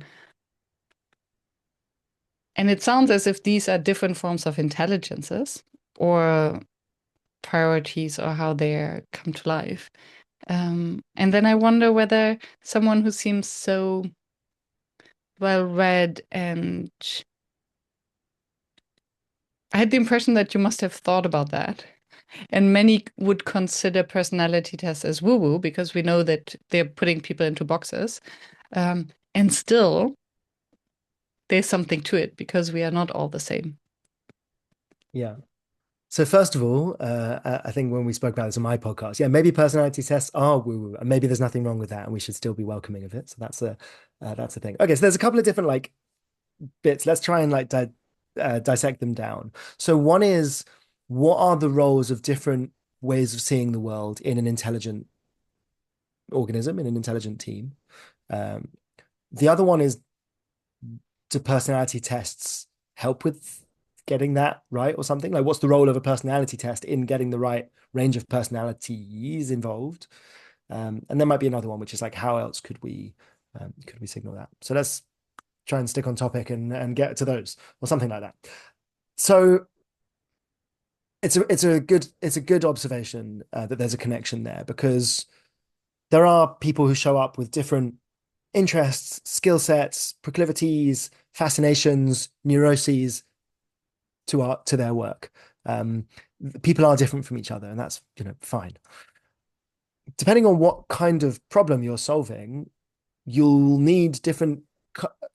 And it sounds as if these are different forms of intelligences or priorities or how they come to life. And then I wonder whether someone who seems so well read, and I had the impression that you must have thought about that. And many would consider personality tests as woo-woo because we know that they're putting people into boxes. And still, there's something to it because we are not all the same. Yeah. So first of all, I think when we spoke about this on my podcast, yeah, maybe personality tests are woo-woo, and maybe there's nothing wrong with that, and we should still be welcoming of it. So that's a thing. Okay, so there's a couple of different like bits. Let's try and like dissect them down. So one is, what are the roles of different ways of seeing the world in an intelligent organism, in an intelligent team? Um, the other one is, do personality tests help with getting that right or something? Like, what's the role of a personality test in getting the right range of personalities involved? And there might be another one, which is like, how else could we signal that? So let's try and stick on topic and get to those or something like that. So it's a good observation that there's a connection there, because there are people who show up with different interests, skill sets, proclivities, fascinations, neuroses to their work. Um, People are different from each other, and that's, fine. Depending on what kind of problem you're solving, you'll need different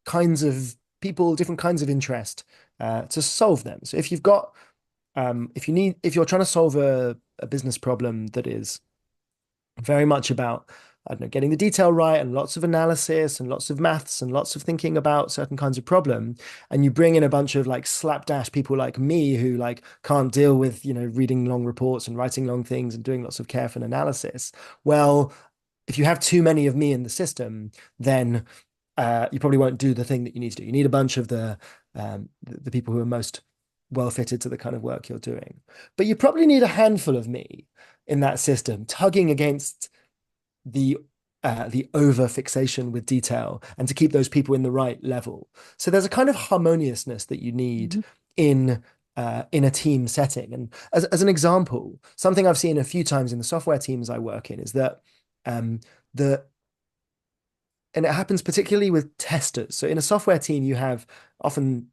kinds of people, different kinds of interest to solve them. So if you're trying to solve a business problem that is very much about, I don't know, getting the detail right and lots of analysis and lots of maths and lots of thinking about certain kinds of problem, and you bring in a bunch of like slapdash people like me who like can't deal with, reading long reports and writing long things and doing lots of careful analysis. Well, if you have too many of me in the system, then you probably won't do the thing that you need to do. You need a bunch of the people who are most well fitted to the kind of work you're doing. But you probably need a handful of me in that system, tugging against the over fixation with detail, and to keep those people in the right level. So there's a kind of harmoniousness that you need Mhm. in a team setting. And as an example, something I've seen a few times in the software teams I work in is that um, the and it happens particularly with testers. So in a software team, you have often,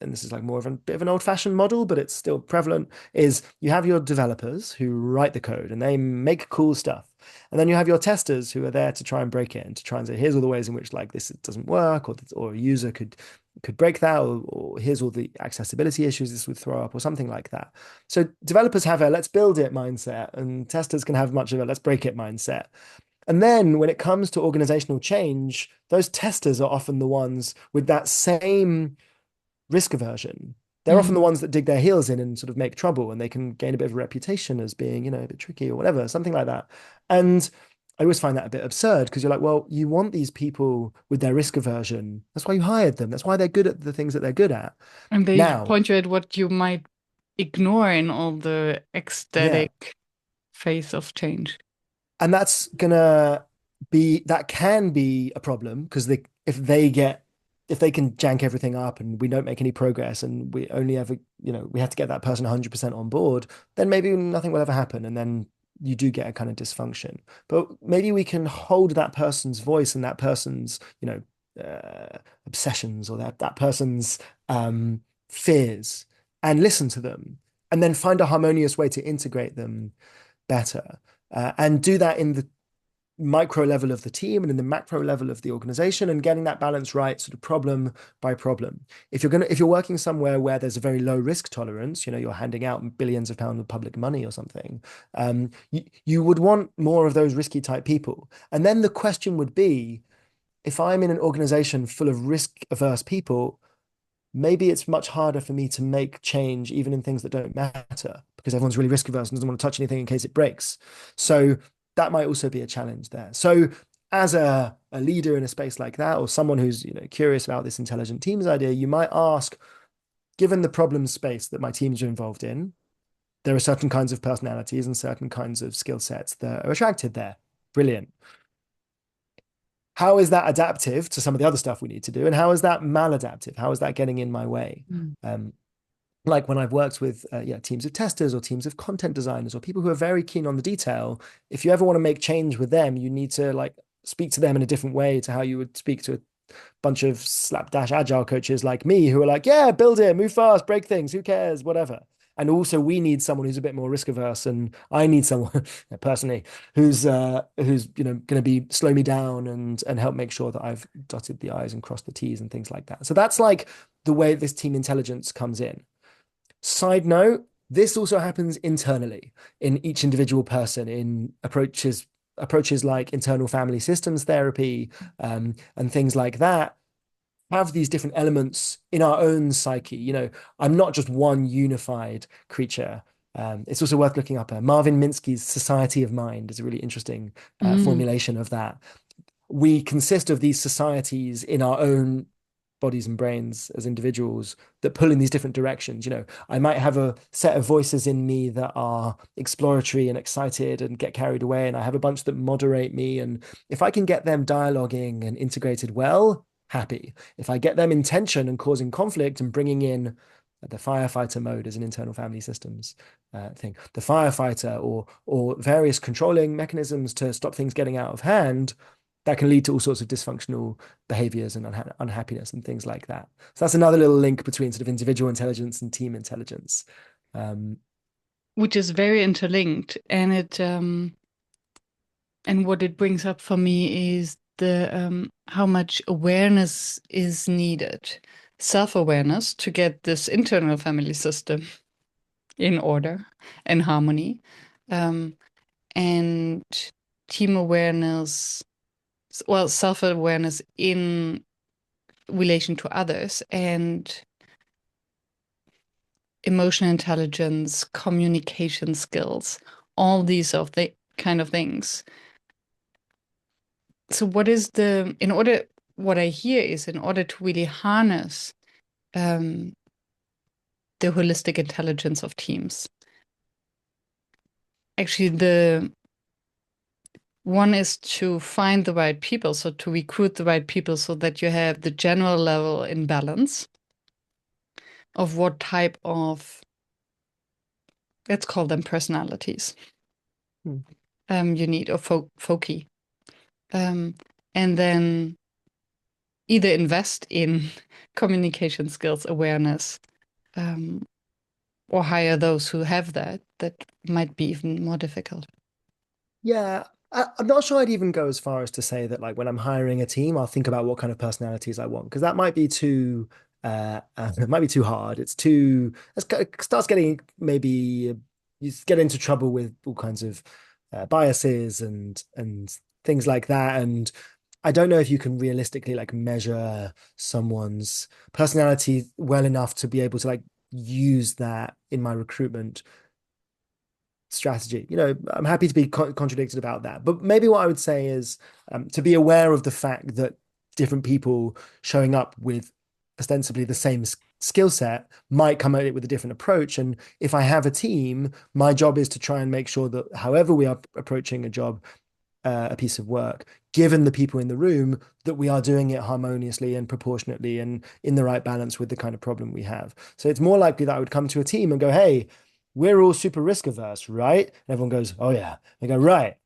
and this is like more of a bit of an old-fashioned model, but it's still prevalent, is you have your developers who write the code and they make cool stuff. And then you have your testers who are there to try and break it and to try and say, here's all the ways in which like this doesn't work, or a user could break that, or here's all the accessibility issues this would throw up, or something like that. So developers have a let's build it mindset, and testers can have much of a let's break it mindset. And then when it comes to organizational change, those testers are often the ones with that same risk aversion. They're often the Mhm. ones that dig their heels in and sort of make trouble, and they can gain a bit of a reputation as being, a bit tricky or whatever, something like that. And I always find that a bit absurd, because you're like, well, you want these people with their risk aversion. That's why you hired them. That's why they're good at the things that they're good at. And they Now, point you at what you might ignore in all the yeah. ecstatic phase of change. And that can be a problem, because if they can jank everything up and we don't make any progress, and we only ever, we have to get that person 100% on board, then maybe nothing will ever happen. And then you do get a kind of dysfunction. But maybe we can hold that person's voice and that person's, obsessions, or that person's fears, and listen to them, and then find a harmonious way to integrate them better, and do that in the micro level of the team and in the macro level of the organization, and getting that balance right, sort of problem by problem. If you're working somewhere where there's a very low risk tolerance, you're handing out billions of pounds of public money or something, you would want more of those risky type people. And then the question would be, if I'm in an organization full of risk averse people, maybe it's much harder for me to make change even in things that don't matter, because everyone's really risk averse and doesn't want to touch anything in case it breaks. So that might also be a challenge there. So as a leader in a space like that, or someone who's curious about this intelligent teams idea, you might ask, given the problem space that my teams are involved in, there are certain kinds of personalities and certain kinds of skill sets that are attracted there. Brilliant. How is that adaptive to some of the other stuff we need to do? And how is that maladaptive? How is that getting in my way? Mm. Like when I've worked with teams of testers or teams of content designers or people who are very keen on the detail, if you ever want to make change with them, you need to like speak to them in a different way to how you would speak to a bunch of slapdash agile coaches like me, who are like, yeah, build it, move fast, break things, who cares, whatever. And also we need someone who's a bit more risk averse, and I need someone personally who's going to be slow me down and help make sure that I've dotted the I's and crossed the T's and things like that. So that's like the way this team intelligence comes in. Side note, this also happens internally in each individual person in approaches like internal family systems therapy, and things like that have these different elements in our own psyche. I'm not just one unified creature. It's also worth looking up. Marvin Minsky's Society of Mind is a really interesting Mm. formulation of that. We consist of these societies in our own bodies and brains as individuals that pull in these different directions. I might have a set of voices in me that are exploratory and excited and get carried away, and I have a bunch that moderate me. And if I can get them dialoguing and integrated well, happy. If I get them in tension and causing conflict and bringing in the firefighter mode as an internal family systems thing, the firefighter or various controlling mechanisms to stop things getting out of hand, that can lead to all sorts of dysfunctional behaviors and unhappiness and things like that. So that's another little link between sort of individual intelligence and team intelligence. Um, Which is very interlinked, and it and what it brings up for me is the how much awareness is needed, self-awareness to get this internal family system in order and harmony, um, and team awareness, well, self-awareness in relation to others, and emotional intelligence, communication skills, all these of the kind of things. So what is the in order what I hear is in order to really harness um, the holistic intelligence of teams. Actually, the one is to find the right people, so to recruit the right people so that you have the general level in balance of what type of, let's call them personalities, hmm. you need, or folky. Um, and then either invest in communication skills, awareness, um, or hire those who have that. That might be even more difficult. Yeah, I'm not sure I'd even go as far as to say that like when I'm hiring a team, I'll think about what kind of personalities I want, because that might be too it might be too hard. It starts getting maybe you get into trouble with all kinds of biases and things like that. And I don't know if you can realistically like measure someone's personality well enough to be able to like use that in my recruitment strategy. I'm happy to be contradicted about that. But maybe what I would say is to be aware of the fact that different people showing up with ostensibly the same skill set might come at it with a different approach. And if I have a team, my job is to try and make sure that however we are approaching a job, a piece of work, given the people in the room, that we are doing it harmoniously and proportionately and in the right balance with the kind of problem we have. So it's more likely that I would come to a team and go, hey, we're all super risk averse, right? And everyone goes, oh yeah. They go, right.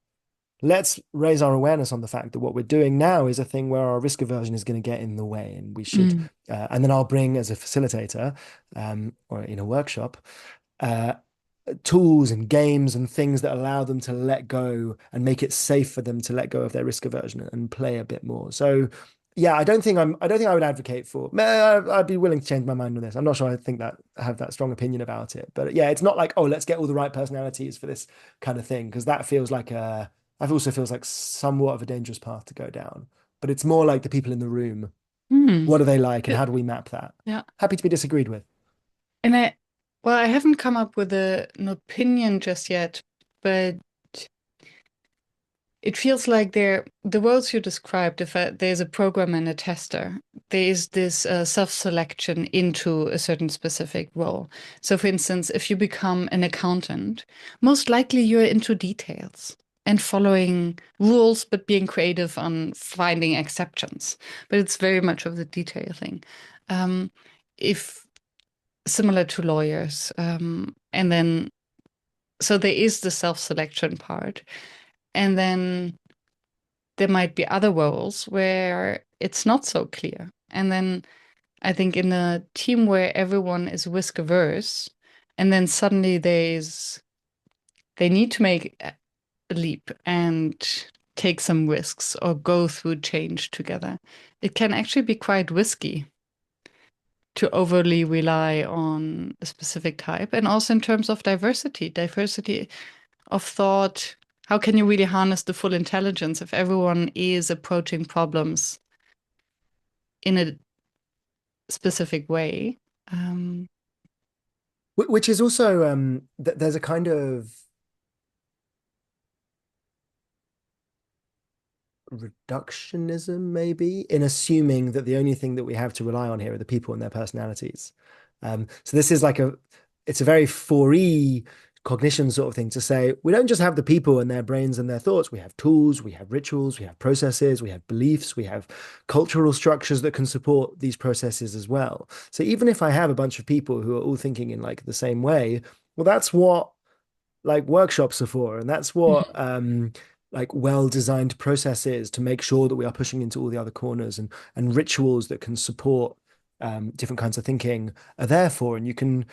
Let's raise our awareness on the fact that what we're doing now is a thing where our risk aversion is going to get in the way, and we should. Mm. And then I'll bring as a facilitator, or in a workshop, uh, tools and games and things that allow them to let go and make it safe for them to let go of their risk aversion and play a bit more. So yeah, I don't think I would advocate for, I'd be willing to change my mind on this. I'm not sure I have that strong opinion about it. But yeah, it's not like, oh, let's get all the right personalities for this kind of thing, because that also feels like somewhat of a dangerous path to go down. But it's more like the people in the room. Mm. What are they like and Uh, how do we map that? Yeah. Happy to be disagreed with. And well, I haven't come up with an opinion just yet, but it feels like the roles you described, if there's a programmer and a tester, there is this self-selection into a certain specific role. So, for instance, if you become an accountant, most likely you're into details and following rules, but being creative on finding exceptions. But it's very much of the detail thing. If similar to lawyers, and then so there is the self-selection part. And then there might be other roles where it's not so clear. And then I think in a team where everyone is risk averse, and then suddenly they need to make a leap and take some risks or go through change together. It can actually be quite risky to overly rely on a specific type, and also in terms of diversity of thought. How can you really harness the full intelligence if everyone is approaching problems in a specific way? Um, Which is also there's a kind of reductionism maybe in assuming that the only thing that we have to rely on here are the people and their personalities. So this is like it's a very 4E cognition sort of thing to say we don't just have the people and their brains and their thoughts. We have tools, we have rituals, we have processes, we have beliefs, we have cultural structures that can support these processes as well. So even if I have a bunch of people who are all thinking in like the same way, well, that's what like workshops are for, and that's what like well-designed processes to make sure that we are pushing into all the other corners, and rituals that can support different kinds of thinking are there for. And you can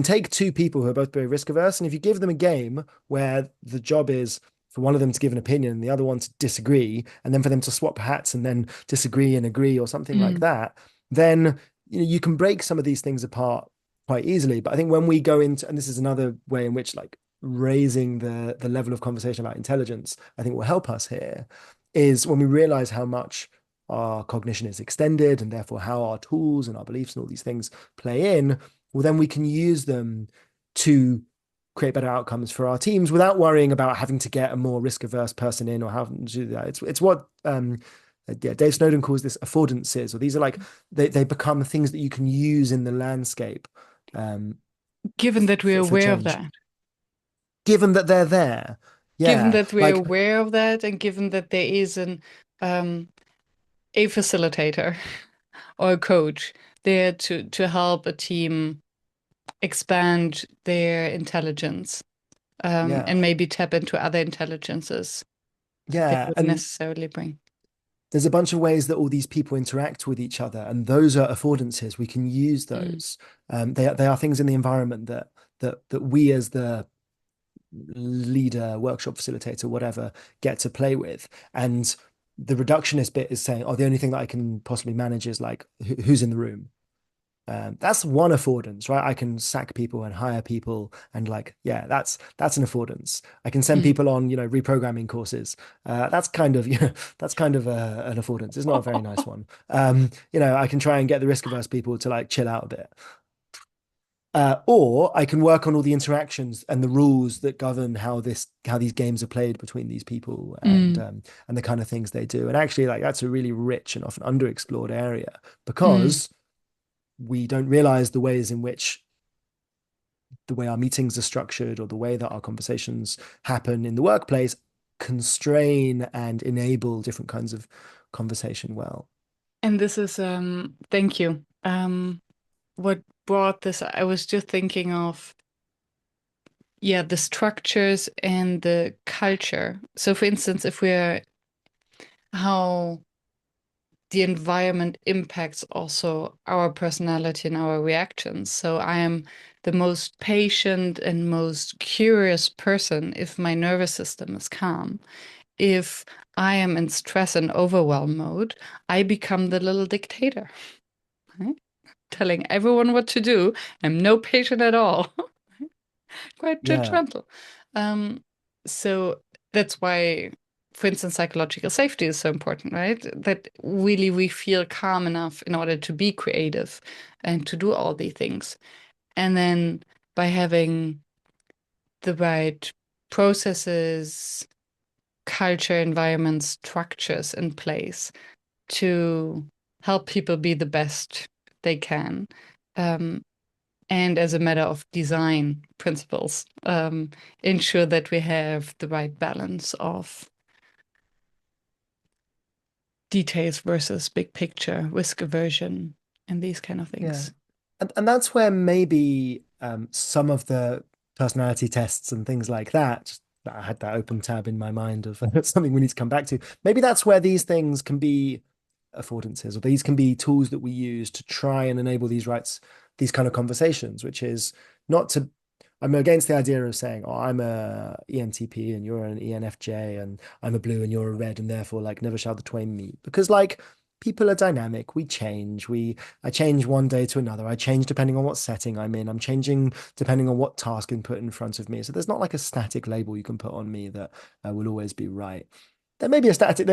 take two people who are both very risk averse, and if you give them a game where the job is for one of them to give an opinion and the other one to disagree, and then for them to swap hats and then disagree and agree or something like mm, that, then you can break some of these things apart quite easily. But I think when we go into, and this is another way in which like raising the level of conversation about intelligence, I think will help us here, is when we realize how much our cognition is extended and therefore how our tools and our beliefs and all these things play in, well, then we can use them to create better outcomes for our teams without worrying about having to get a more risk averse person in or having to do that. It's what yeah, Dave Snowden calls this affordances, or these are like they become things that you can use in the landscape um, given that we're for aware of change, that, given that they're there. given Yeah, that we're like aware of that, and given that there is um, a facilitator or a coach there to help a team expand their intelligence, yeah, and maybe tap into other intelligences that they yeah, wouldn't and necessarily bring. there's a bunch of ways that all these people interact with each other, and those are affordances. We can use Mm, those. They are things in the environment that we as the leader, workshop facilitator, whatever, get to play with. And the reductionist bit is saying, oh, the only thing that I can possibly manage is like who's in the room. That's one affordance, right? I can sack people and hire people, and like, yeah, that's an affordance. I can send mm. people on, reprogramming courses. That's kind of, that's kind of an affordance. It's not a very nice one. I can try and get the risk averse people to like chill out a bit. Or I can work on all the interactions and the rules that govern how these games are played between these people, Mm, and the kind of things they do. And actually, like that's a really rich and often underexplored area mm. because we don't realize the ways in which the way our meetings are structured or the way that our conversations happen in the workplace constrain and enable different kinds of conversation well. And this is, thank you. What brought this, I was just thinking of, yeah, the structures and the culture. So, for instance, if we're how the environment impacts also our personality and our reactions. So I am the most patient and most curious person if my nervous system is calm. If I am in stress and overwhelm mode, I become the little dictator, right? Telling everyone what to do. I'm no patient at all, quite Yeah, judgmental. Um, so that's why, for instance, psychological safety is so important, right? That really we feel calm enough in order to be creative and to do all these things. And then by having the right processes, culture, environment, structures in place to help people be the best they can. Um, and as a matter of design principles, ensure that we have the right balance of details versus big picture, risk aversion, and these kind of yeah. things. And that's where maybe some of the personality tests and things like that, I had that open tab in my mind of something we need to come back to. Maybe that's where these things can be affordances, or these can be tools that we use to try and enable these kind of conversations, which is not to, I'm against the idea of saying, oh, I'm a ENTP and you're an ENFJ and I'm a blue and you're a red and therefore like never shall the twain meet. Because like people are dynamic, we change. I change one day to another. I change depending on what setting I'm in. I'm changing depending on what task is put in front of me. So there's not like a static label you can put on me that will always be right. There may be a static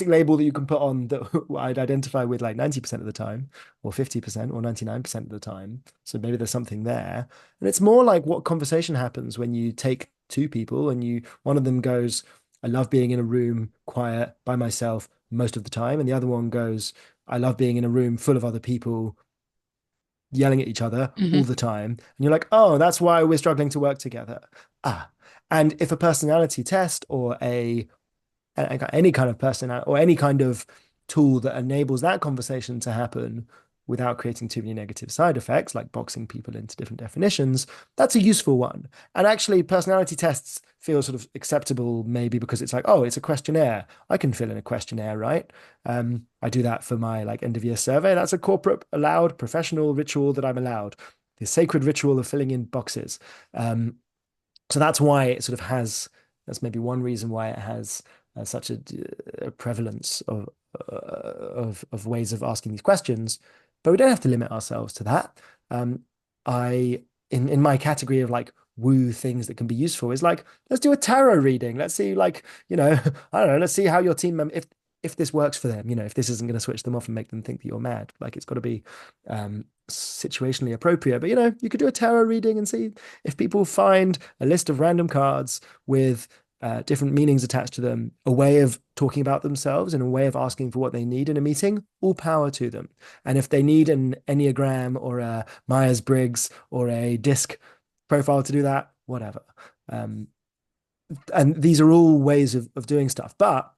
label that you can put on that I'd identify with like 90% of the time, or 50%, or 99% of the time. So maybe there's something there. And it's more like what conversation happens when you take two people and one of them goes, I love being in a room quiet by myself most of the time. And the other one goes, I love being in a room full of other people yelling at each other all Hmm. the time. And you're like, oh, that's why we're struggling to work together. Ah. And if a personality test or any kind of person or any kind of tool that enables that conversation to happen without creating too many negative side effects, like boxing people into different definitions, that's a useful one. And actually, personality tests feel sort of acceptable, maybe because it's like, oh, it's a questionnaire. I can fill in a questionnaire, right? I do that for my like end of year survey. That's a corporate allowed professional ritual that I'm allowed. The sacred ritual of filling in boxes. So that's why it sort of has, that's maybe one reason why it has such a prevalence of ways of asking these questions. But we don't have to limit ourselves to that. I in my category of like woo things that can be useful is like, let's do a tarot reading. Let's see, like, I don't know, let's see how your team member if this works for them, if this isn't going to switch them off and make them think that you're mad. Like it's got to be situationally appropriate. But you could do a tarot reading and see if people find a list of random cards with different meanings attached to them, a way of talking about themselves and a way of asking for what they need in a meeting, all power to them. And if they need an Enneagram or a Myers-Briggs or a DISC profile to do that, whatever. Um, and these are all ways of doing stuff. But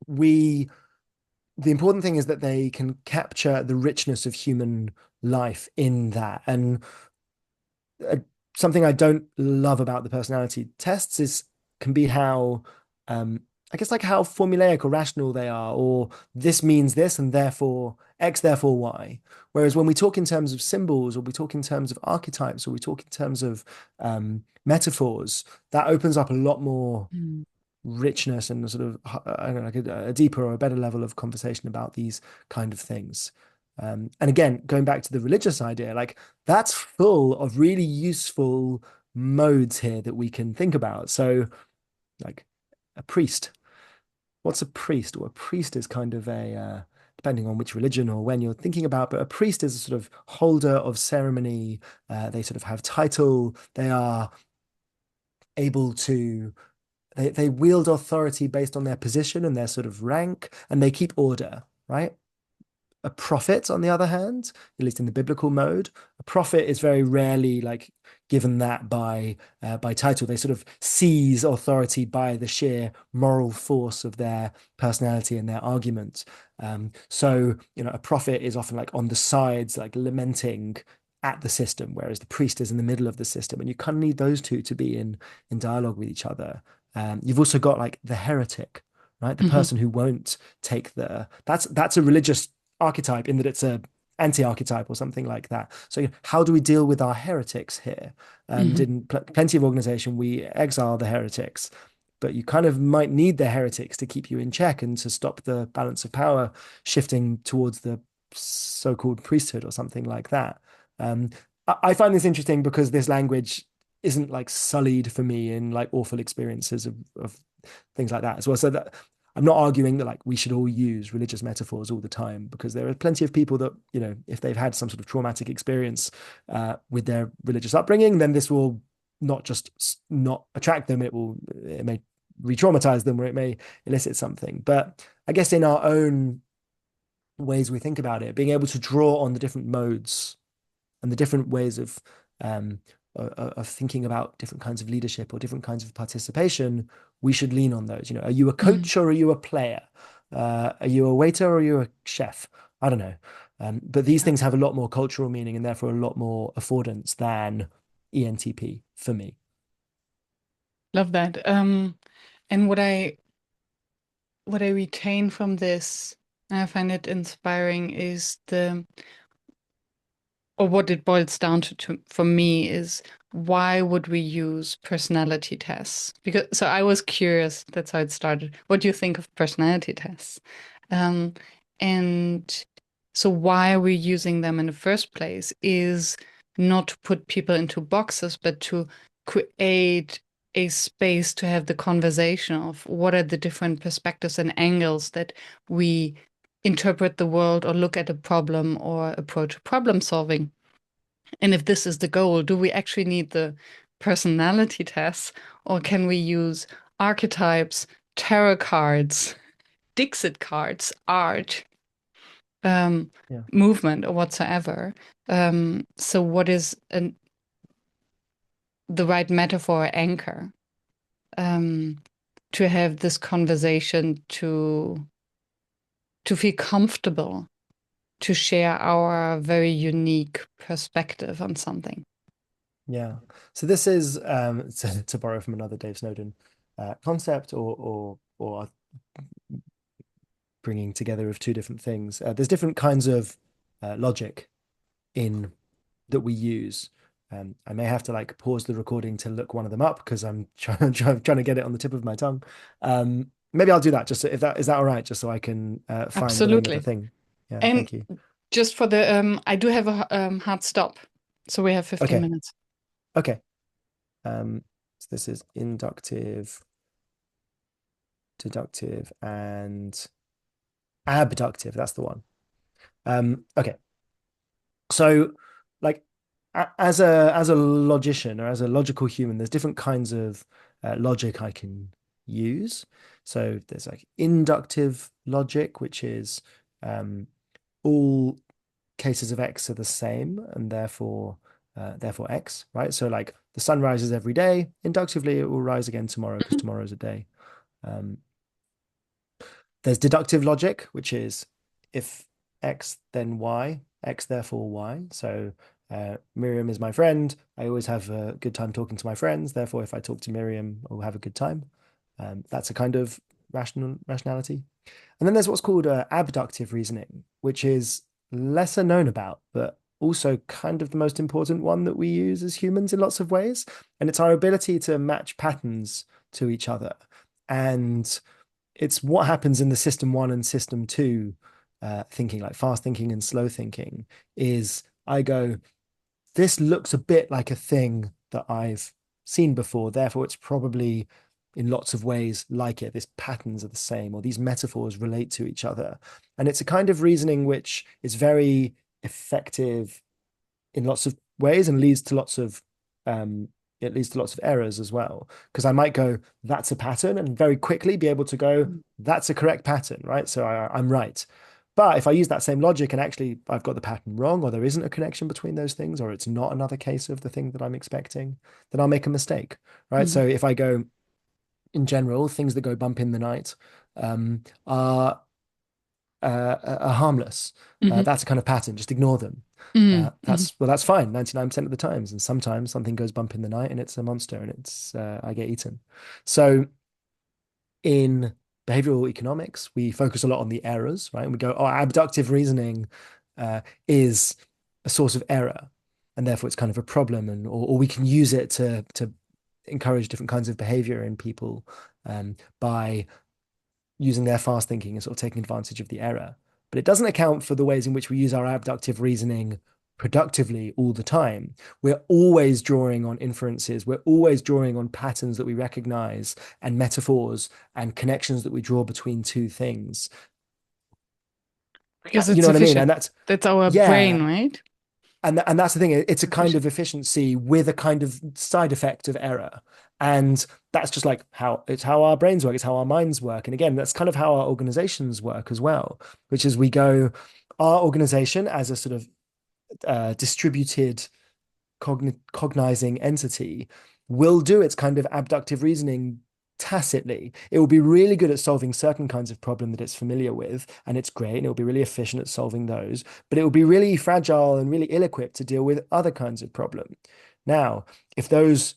we, the important thing is that they can capture the richness of human life in that. And uh, something I don't love about the personality tests is can be how I guess like how formulaic or rational they are, or this means this and therefore X, therefore Y. Whereas when we talk in terms of symbols, or we talk in terms of archetypes, or we talk in terms of metaphors, that opens up a lot more Mm. richness and sort of I don't know, like a deeper or a better level of conversation about these kind of things. And again, going back to the religious idea, like that's full of really useful modes here that we can think about. So, like a priest. What's a priest? Well, a priest is kind of depending on which religion or when you're thinking about, but a priest is a sort of holder of ceremony. They sort of have title. They are able to they wield authority based on their position and their sort of rank, and they keep order, right? A prophet, on the other hand, at least in the biblical mode, a prophet is very rarely like given that by title. They sort of seize authority by the sheer moral force of their personality and their argument. So, a prophet is often like on the sides, like lamenting at the system, whereas the priest is in the middle of the system. And you kind of need those two to be in dialogue with each other. You've also got like the heretic, right? The Hmm. person who won't take that's a religious archetype in that it's a anti-archetype or something like that. So how do we deal with our heretics here? And Hmm. in plenty of organization, we exile the heretics, but you kind of might need the heretics to keep you in check and to stop the balance of power shifting towards the so-called priesthood or something like that. Um, I find this interesting because this language isn't like sullied for me in like awful experiences of things like that as well. So that I'm not arguing that like we should all use religious metaphors all the time, because there are plenty of people that, if they've had some sort of traumatic experience with their religious upbringing, then this will not just not attract them, it may re-traumatize them, or it may elicit something. But I guess in our own ways we think about it, being able to draw on the different modes and the different ways of thinking about different kinds of leadership or different kinds of participation, we should lean on those. Are you a Hmm. coach or are you a player? Are you a waiter or are you a chef? I don't know. But these Yeah, things have a lot more cultural meaning and therefore a lot more affordance than ENTP for me. love that. And what I retain from this, and I find it inspiring, is the or what it boils down to for me is why would we use personality tests? Because so I was curious. That's how it started. What do you think of personality tests? Um, and so why are we using them in the first place? Is not to put people into boxes, but to create a space to have the conversation of what are the different perspectives and angles that we interpret the world or look at a problem or approach problem solving. And if this is the goal, do we actually need the personality tests or can we use archetypes, tarot cards, Dixit cards, art, um, Yeah. movement, or whatsoever? So, what is the right metaphor or anchor um, to have this conversation to feel comfortable to share our very unique perspective on something. Yeah. So this is to borrow from another Dave Snowden concept or bringing together of two different things. There's different kinds of logic in that we use. I may have to like pause the recording to look one of them up because I'm trying to get it on the tip of my tongue. Maybe I'll do that just so, if that is that all right, just so I can find the name of the Absolutely. thing. Yeah, And thank you. just for the, I do have a hard stop. So we have 15 Okay, minutes. okay. So this is inductive, deductive, and abductive. That's the one. Okay. So, like, as a logician or as a logical human, there's different kinds of logic I can use. So there's like inductive logic, which is all cases of X are the same, and therefore X, right? So like the sun rises every day. Inductively, it will rise again tomorrow because tomorrow is a day. Um, there's deductive logic, which is if X, then Y, X, therefore Y. So Miriam is my friend. I always have a good time talking to my friends. Therefore, if I talk to Miriam, I'll have a good time. That's a kind of rationality. And then there's what's called abductive reasoning, which is lesser known about, but also kind of the most important one that we use as humans in lots of ways. And it's our ability to match patterns to each other. And it's what happens in the system one and system two thinking, like fast thinking and slow thinking, is I go, this looks a bit like a thing that I've seen before. Therefore, it's probably in lots of ways like it. These patterns are the same, or these metaphors relate to each other. And it's a kind of reasoning which is very effective in lots of ways and leads to lots of it leads to lots of errors as well. Because I might go, that's a pattern, and very quickly be able to go, that's a correct pattern, right? So I'm right. But if I use that same logic and actually I've got the pattern wrong, or there isn't a connection between those things, or it's not another case of the thing that I'm expecting, then I'll make a mistake, right? Mhm. So if I go, in general, things that go bump in the night are harmless. Mhm. That's a kind of pattern. Just ignore them. Mhm. Mhm. That's fine 99% of the times. And sometimes something goes bump in the night and it's a monster and it's I get eaten. So in behavioral economics, we focus a lot on the errors, right? And we go, oh, abductive reasoning is a source of error, and therefore it's kind of a problem, and or we can use it to encourage different kinds of behavior in people by using their fast thinking and sort of taking advantage of the error. But it doesn't account for the ways in which we use our abductive reasoning productively all the time. We're always drawing on inferences. We're always drawing on patterns that we recognize and metaphors and connections that we draw between two things. Because You it's know what I mean? efficient. And that's, That's our brain, yeah. right? And that's the thing. It's a kind Efficient. of efficiency with a kind of side effect of error. And that's just like how it's how our brains work, it's how our minds work. And again, that's kind of how our organizations work as well, which is we go, our organization as a sort of distributed cognizing entity will do its kind of abductive reasoning tacitly. It will be really good at solving certain kinds of problem that it's familiar with, and it's great, and it will be really efficient at solving those, but it will be really fragile and really ill-equipped to deal with other kinds of problem. Now, if those,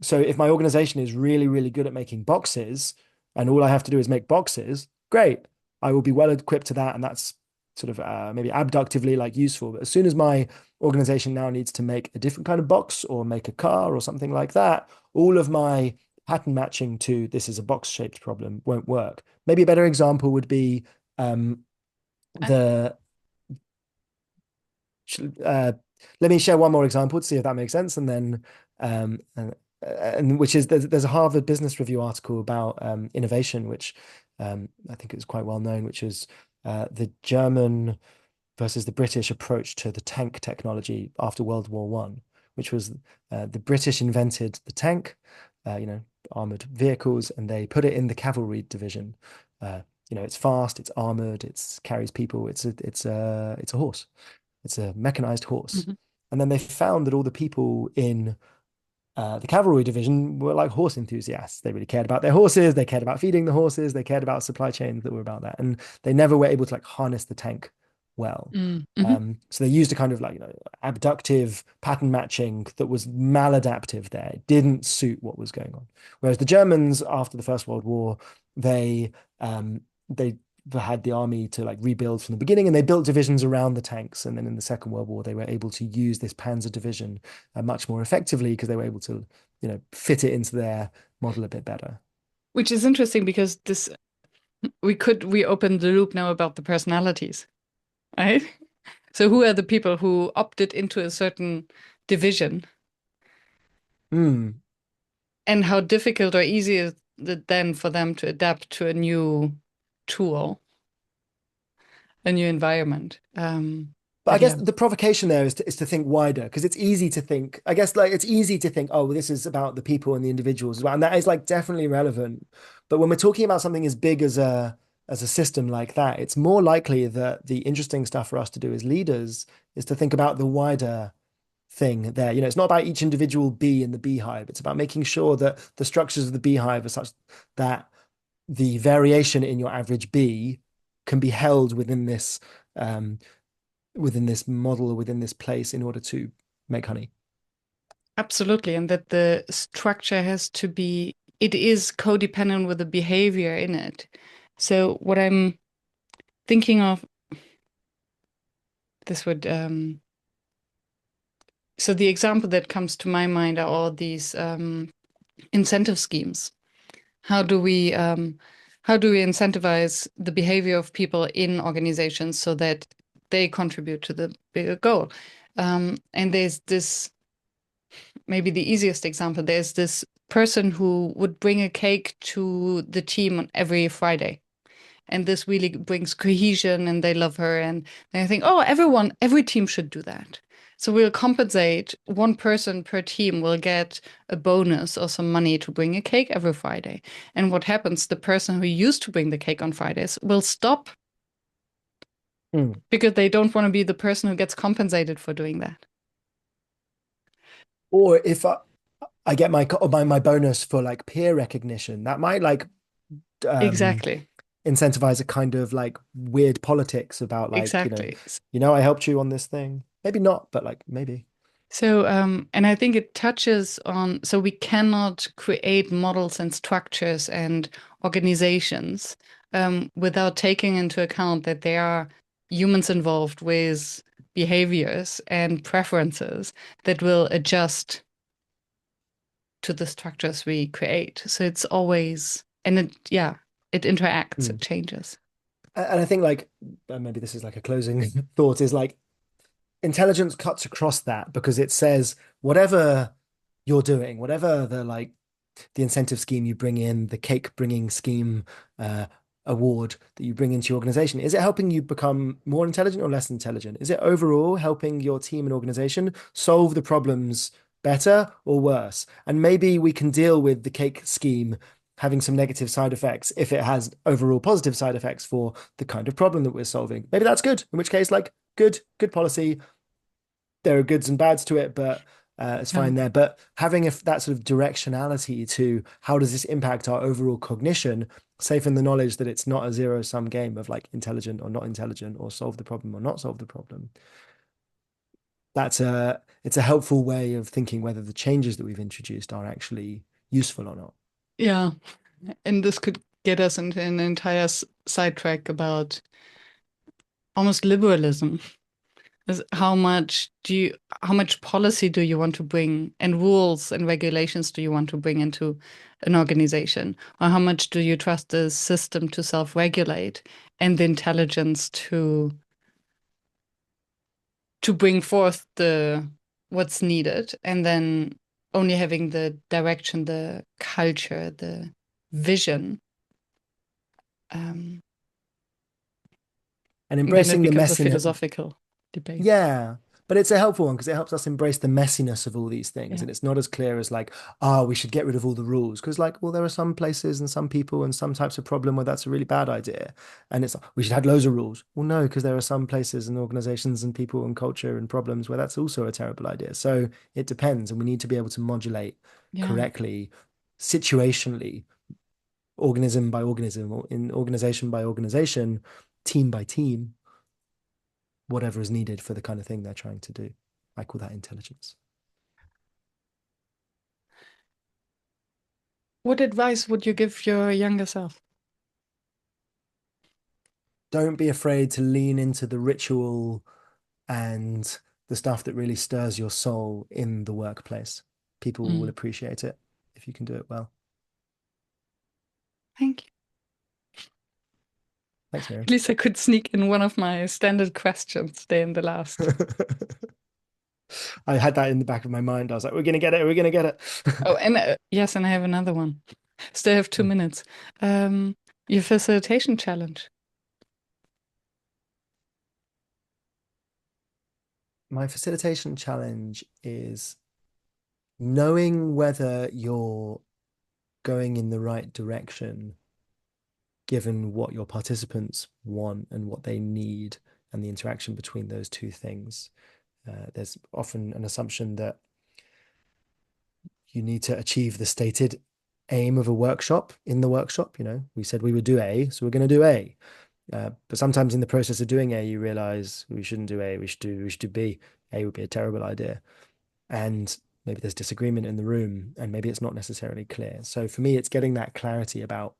so if my organization is really, really good at making boxes, and all I have to do is make boxes, great. I will be well equipped to that, and that's sort of maybe abductively like useful. But as soon as my organization now needs to make a different kind of box or make a car or something like that, all of my pattern matching to this is a box shaped problem won't work. Maybe a better example would be um, I- the uh, let me share one more example to see if that makes sense, and then and which is there's a Harvard Business Review article about innovation, which I think is quite well known, which is the German versus the British approach to the tank technology after World War One, which was the British invented the tank, armored vehicles, and they put it in the cavalry division. It's fast, it's armored, it carries people, it's a horse. It's a mechanized horse. Mhm. And then they found that all the people in the cavalry division were like horse enthusiasts. They really cared about their horses. They cared about feeding the horses. They cared about supply chains that were about that. And they never were able to like harness the tank well. Mm-hmm. So they used a kind of like, abductive pattern matching that was maladaptive there. It didn't suit what was going on. Whereas the Germans, after the First World War, they had the army to like rebuild from the beginning, and they built divisions around the tanks. And then in the Second World War, they were able to use this Panzer division much more effectively because they were able to, fit it into their model a bit better. Which is interesting because this we open the loop now about the personalities, right? So who are the people who opted into a certain division, Hmm. and how difficult or easy is it then for them to adapt to a new tool, a new environment? But I But guess yeah, the provocation there is to think wider because it's easy to think, I guess like it's easy to think, oh, well, this is about the people and the individuals as well. And that is like definitely relevant. But when we're talking about something as big as a system like that, it's more likely that the interesting stuff for us to do as leaders is to think about the wider thing there. It's not about each individual bee in the beehive. It's about making sure that the structures of the beehive are such that the variation in your average bee can be held um, within this model or within this place in order to make honey. absolutely. And that the structure has to be, it is codependent with the behavior in it. So what I'm thinking of, this would, so the example that comes to my mind are all these incentive schemes. How do we how do we incentivize the behavior of people in organizations so that they contribute to the bigger goal? And there's this, maybe the easiest example. There's this person who would bring a cake to the team on every Friday, and this really brings cohesion, and they love her, and I think, oh, every team should do that. So we'll compensate, one person per team will get a bonus or some money to bring a cake every Friday. And what happens, the person who used to bring the cake on Fridays will stop Hmm. because they don't want to be the person who gets compensated for doing that. Or if I get my bonus for like peer recognition, that might like um, Exactly. incentivize a kind of like weird politics about like, Exactly. I helped you on this thing. Maybe not, but like maybe. So, and I think it touches on, so we cannot create models and structures and organizations without taking into account that there are humans involved with behaviors and preferences that will adjust to the structures we create. So it's always, and it, yeah, it interacts, Hmm. it changes. And I think like maybe this is like a closing thought is like intelligence cuts across that because it says whatever you're doing, whatever the incentive scheme you bring in, the cake bringing scheme uh, award that you bring into your organization, is it helping you become more intelligent or less intelligent? Is it overall helping your team and organization solve the problems better or worse? And maybe we can deal with the cake scheme having some negative side effects if it has overall positive side effects for the kind of problem that we're solving. Maybe that's good, in which case, like, good policy. There are goods and bads to it, but it's Yeah. fine there. But having that sort of directionality to how does this impact our overall cognition, safe in the knowledge that it's not a zero-sum game of like intelligent or not intelligent or solve the problem or not solve the problem. It's a helpful way of thinking whether the changes that we've introduced are actually useful or not. Yeah. And this could get us into an entire sidetrack about almost liberalism. Is how much policy do you want to bring and rules and regulations do you want to bring into an organization? Or how much do you trust the system to self-regulate and the intelligence to bring forth the what's needed, and then only having the direction, the culture, the vision. Um, And and then it embracing the becomes a messiness. philosophical debate. Yeah, but it's a helpful one because it helps us embrace the messiness of all these things. Yeah. And it's not as clear as like, we should get rid of all the rules. Because like, well, there are some places and some people and some types of problem where that's a really bad idea. And it's we should have loads of rules. Well, no, because there are some places and organizations and people and culture and problems where that's also a terrible idea. So it depends, and we need to be able to modulate Yeah. correctly, situationally, organism by organism, or in organization by organization, team by team, whatever is needed for the kind of thing they're trying to do. I call that intelligence. What advice would you give your younger self? Don't be afraid to lean into the ritual and the stuff that really stirs your soul in the workplace. People will Mm. appreciate it if you can do it well. Thank you. Thanks, At Miriam. least I could sneak in one of my standard questions there in the last. I had that in the back of my mind. I was like, we're going to get it. We're going to get it. Oh, and yes, and I have another one. Still have 2 minutes. Um, your facilitation challenge. My facilitation challenge is knowing whether you're going in the right direction given what your participants want and what they need and the interaction between those two things. There's often an assumption that you need to achieve the stated aim of a workshop in the workshop. You know, we said we would do A, so we're going to do A. But sometimes in the process of doing A, you realize we shouldn't do A, we should do B. A would be a terrible idea. And maybe there's disagreement in the room, and maybe it's not necessarily clear. So for me, it's getting that clarity about,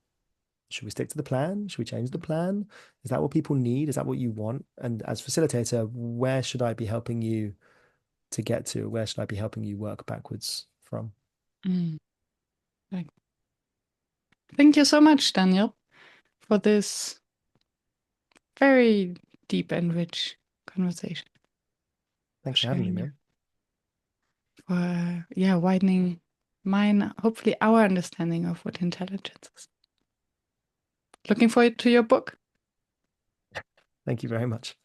should we stick to the plan? Should we change the plan? Is that what people need? Is that what you want? And as facilitator, where should I be helping you to get to? Where should I be helping you work backwards from? Mm. Like, thank you so much, Daniel, for this very deep and rich conversation. For Thanks for having me, sharing your, man. for yeah, widening mine, hopefully our understanding of what intelligence is. Looking forward to your book. Thank you very much.